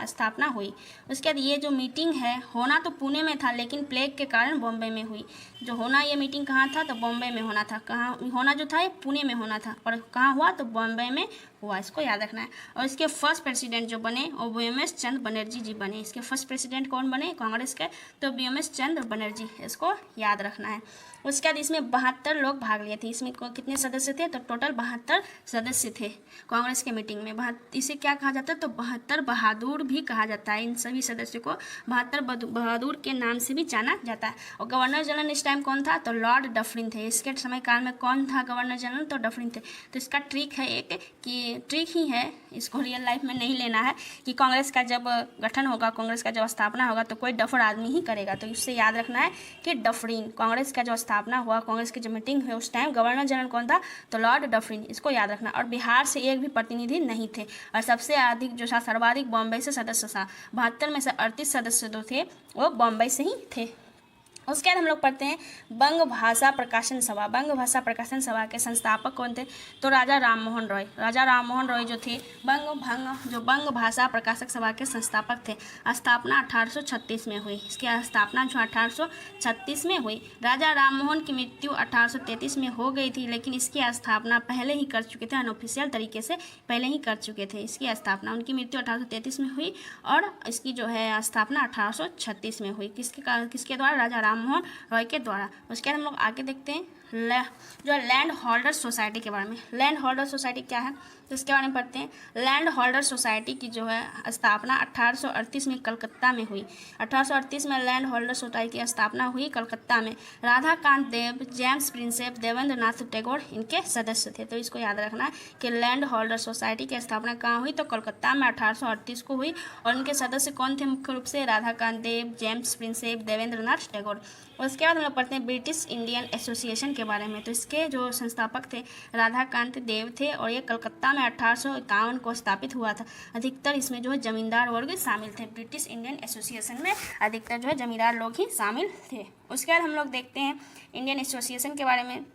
स्थापना हुई। उसके बाद ये जो मीटिंग है, होना तो पुणे में था लेकिन प्लेग के कारण बॉम्बे में हुई। जो होना, ये मीटिंग कहाँ था, तो बॉम्बे में होना था। कहाँ होना जो था, ये पुणे में होना था, और कहाँ हुआ, तो बॉम्बे में हुआ। इसको याद रखना है। और इसके फर्स्ट प्रेसिडेंट जो बने वो BMS चंद्र बनर्जी जी बने। इसके फर्स्ट प्रेसिडेंट कौन बने, कांग्रेस के, तो BMS चंद्र बनर्जी। इसको याद रखना है। उसके बाद इसमें 72 लोग भाग लिए थे। इसमें कितने सदस्य थे, तो टोटल 72 सदस्य थे कांग्रेस के मीटिंग में। इसे क्या कहा जाता है, तो 72 बहादुर भी कहा जाता है। इन सभी सदस्यों को 72 बहादुर के नाम से भी जाना जाता है। और गवर्नर जनरल इस टाइम कौन था, तो लॉर्ड डफरिन थे। इसके समय काल में कौन था गवर्नर जनरल, तो डफरिन थे। तो इसका ट्रिक है, एक कि ट्रिक ही है, इसको रियल लाइफ में नहीं लेना है, कि कांग्रेस का जब गठन होगा, कांग्रेस का जब स्थापना होगा तो कोई डफर आदमी ही करेगा। तो इससे याद रखना है कि डफरिन, कांग्रेस का जो स्थापना हुआ, कांग्रेस की जो मीटिंग हुई उस टाइम गवर्नर जनरल कौन था, तो लॉर्ड डफरिन, इसको याद रखना। और बिहार से एक भी प्रतिनिधि नहीं थे। और सबसे अधिक जो था, सर्वाधिक बॉम्बे से सदस्य था, 72 में से 38 सदस्य जो थे वो बॉम्बे से ही थे। उसके बाद हम लोग पढ़ते हैं बंग भाषा प्रकाशन सभा। बंग भाषा प्रकाशन सभा के संस्थापक कौन थे, तो राजा राममोहन रॉय। राजा राममोहन रॉय जो थे बंग भाषा प्रकाशक सभा के संस्थापक थे। स्थापना 1836 में हुई। इसकी स्थापना जो 1836 में हुई। राजा राममोहन की मृत्यु 1833 में हो गई थी, लेकिन इसकी स्थापना पहले ही कर चुके थे, अनऑफिशियल तरीके से पहले ही कर चुके थे इसकी स्थापना। उनकी मृत्यु 1833 में हुई और इसकी जो है स्थापना 1836 में हुई। किसके द्वारा, राजा राममोहन रॉय के द्वारा। उसके बाद हम लोग आगे देखते हैं जो लैंड होल्डर सोसाइटी के बारे में। लैंड होल्डर सोसाइटी क्या है, तो इसके बारे में पढ़ते हैं। लैंड होल्डर सोसाइटी की जो है स्थापना 1838 में कलकत्ता में हुई। 1838 में लैंड होल्डर सोसाइटी की स्थापना हुई कलकत्ता में। राधाकांत देव, जेम्स प्रिंसेप, देवेंद्र नाथ टैगोर इनके सदस्य थे। तो इसको याद रखना है कि लैंड होल्डर सोसाइटी की स्थापना कहाँ हुई, तो कलकत्ता में 1838 को हुई। और इनके सदस्य कौन थे, मुख्य रूप से राधाकांत देव, जेम्स प्रिंसेप, देवेंद्र नाथ टैगोर। उसके बाद हम लोग पढ़ते हैं ब्रिटिश इंडियन एसोसिएशन के बारे में। तो इसके जो संस्थापक थे राधाकांत देव थे और ये कलकत्ता में 1851 को स्थापित हुआ था। अधिकतर इसमें जो है जमींदार वर्ग शामिल थे। ब्रिटिश इंडियन एसोसिएशन में अधिकतर जो है जमींदार लोग ही शामिल थे। उसके बाद हम लोग देखते हैं इंडियन एसोसिएशन के बारे में।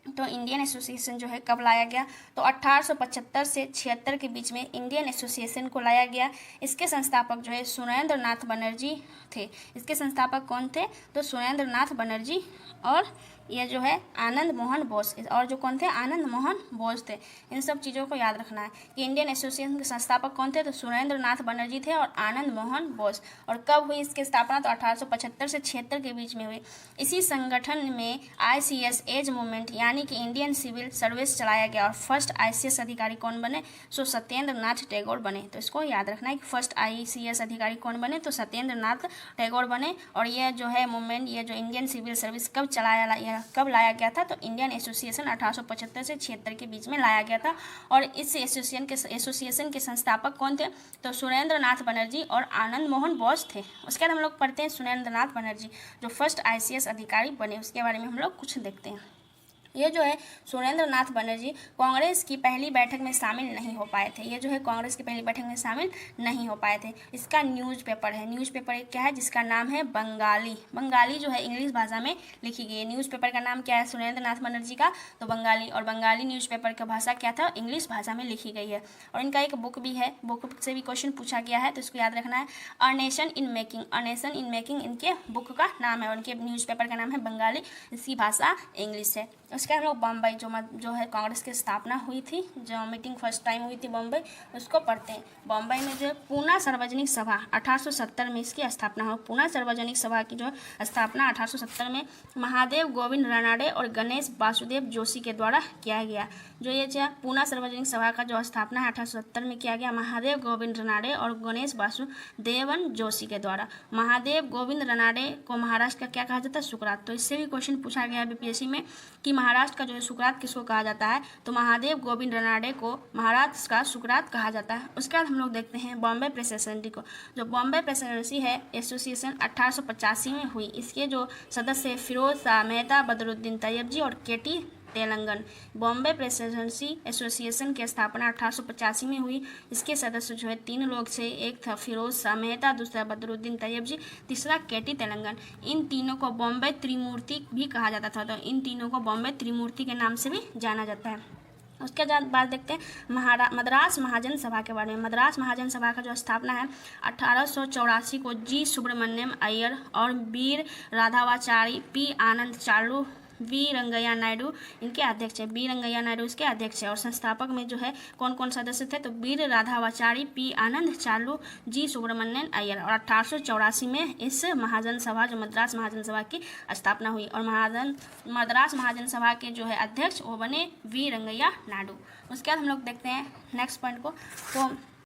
तो इंडियन एसोसिएशन जो है कब लाया गया, तो 1875 से 76 के बीच में इंडियन एसोसिएशन को लाया गया। इसके संस्थापक जो है सुरेंद्र नाथ बनर्जी थे। इसके संस्थापक कौन थे, तो सुरेंद्र नाथ बनर्जी और ये जो है आनंद मोहन बोस, और जो कौन थे, आनंद मोहन बोस थे। इन सब चीज़ों को याद रखना है कि इंडियन एसोसिएशन के संस्थापक कौन थे, तो सुरेंद्र नाथ बनर्जी थे और आनंद मोहन बोस। और कब हुई इसकी स्थापना, तो 1875 से 76 के बीच में हुई। इसी संगठन में ICS एज मूवमेंट यानी कि इंडियन सिविल सर्विस चलाया गया और फर्स्ट ICS अधिकारी कौन बने, सो सत्येंद्र नाथ टैगोर बने। तो इसको याद रखना है कि फर्स्ट ICS अधिकारी कौन बने, तो सत्येंद्र नाथ टैगोर बने। और ये जो है मूवमेंट, ये जो इंडियन सिविल सर्विस कब लाया गया था, तो इंडियन एसोसिएशन 1875 से 76 के बीच में लाया गया था। और इस एसोसिएशन के संस्थापक कौन थे, तो सुरेंद्र नाथ बनर्जी और आनंद मोहन बोस थे। उसके बाद हम लोग पढ़ते हैं सुरेंद्र नाथ बनर्जी जो फर्स्ट ICS अधिकारी बने, उसके बारे में हम लोग कुछ देखते हैं। ये जो है सुरेंद्र नाथ बनर्जी कांग्रेस की पहली बैठक में शामिल नहीं हो पाए थे। ये जो है कांग्रेस की पहली बैठक में शामिल नहीं हो पाए थे। इसका न्यूज़पेपर है, न्यूज़पेपर एक क्या है, जिसका नाम है बंगाली। बंगाली जो है इंग्लिश भाषा में लिखी गई है। न्यूज़पेपर का नाम क्या है, सुरेंद्र नाथ बनर्जी का, तो बंगाली। और बंगाली न्यूज़पेपर का भाषा क्या था, इंग्लिश भाषा में लिखी गई है। और इनका एक बुक भी है, बुक से भी क्वेश्चन पूछा गया है, तो इसको याद रखना है। A nation in making, a nation in making इनके बुक का नाम है और इनके न्यूज़पेपर का नाम है बंगाली, इसकी भाषा इंग्लिश है। उसके हम लोग बम्बई जो है कांग्रेस की स्थापना हुई थी, जो मीटिंग फर्स्ट टाइम हुई थी बम्बई, उसको पढ़ते हैं। बम्बई में जो पूना सार्वजनिक सभा 1870 में इसकी स्थापना हुई। पूना सार्वजनिक सभा की जो स्थापना 1870 में महादेव गोविंद रानडे और गणेश वासुदेव जोशी के द्वारा किया गया। जो ये पूना सार्वजनिक सभा का जो स्थापना है 1870 में किया गया महादेव गोविंद रानडे और गणेश वासुदेवन जोशी के द्वारा। महादेव गोविंद रानडे को महाराष्ट्र का क्या कहा जाता है, सुकरात। तो इससे भी क्वेश्चन पूछा गया BPSC में कि महाराष्ट्र का जो है सुकरात किसको कहा जाता है, तो महादेव गोविंद रानडे को महाराष्ट्र का सुकरात कहा जाता है। उसके बाद हम लोग देखते हैं बॉम्बे प्रेसिडेंसी को। जो बॉम्बे प्रेसिडेंसी है एसोसिएशन 1885 में हुई। इसके जो सदस्य फिरोज शाह मेहता, बदरुद्दीन तैयबजी और KT Telangana. Bombay presidency association की स्थापना 1885 में हुई। इसके सदस्य जो है 3 लोग थे, एक था फिरोज शाह मेहता, दूसरा बदरुद्दीन तैयबजी, तीसरा KT तेलंगन। इन तीनों को बॉम्बे त्रिमूर्ति भी कहा जाता था, तो इन तीनों को बॉम्बे त्रिमूर्ति के नाम से भी जाना जाता है। उसके बाद देखते हैं मद्रास महाजन सभा के बारे में। मद्रास महाजन सभा का जो स्थापना है 1884 को G सुब्रमण्यम अय्यर और वीर राधावाचारी, P आनंद चालू, V रंगैया नायडू इनके अध्यक्ष है। V रंगैया नायडू इसके अध्यक्ष है। और संस्थापक में जो है कौन कौन सदस्य थे, तो वीर राधावाचारी, P आनंद चालू, G सुब्रमण्यम अय्यर। और 1884 में इस महाजन सभा जो मद्रास महाजन सभा की स्थापना हुई। और मद्रास महाजन सभा के जो है अध्यक्ष वो बने V रंगैया नायडू। उसके बाद हम लोग देखते हैं नेक्स्ट पॉइंट को। तो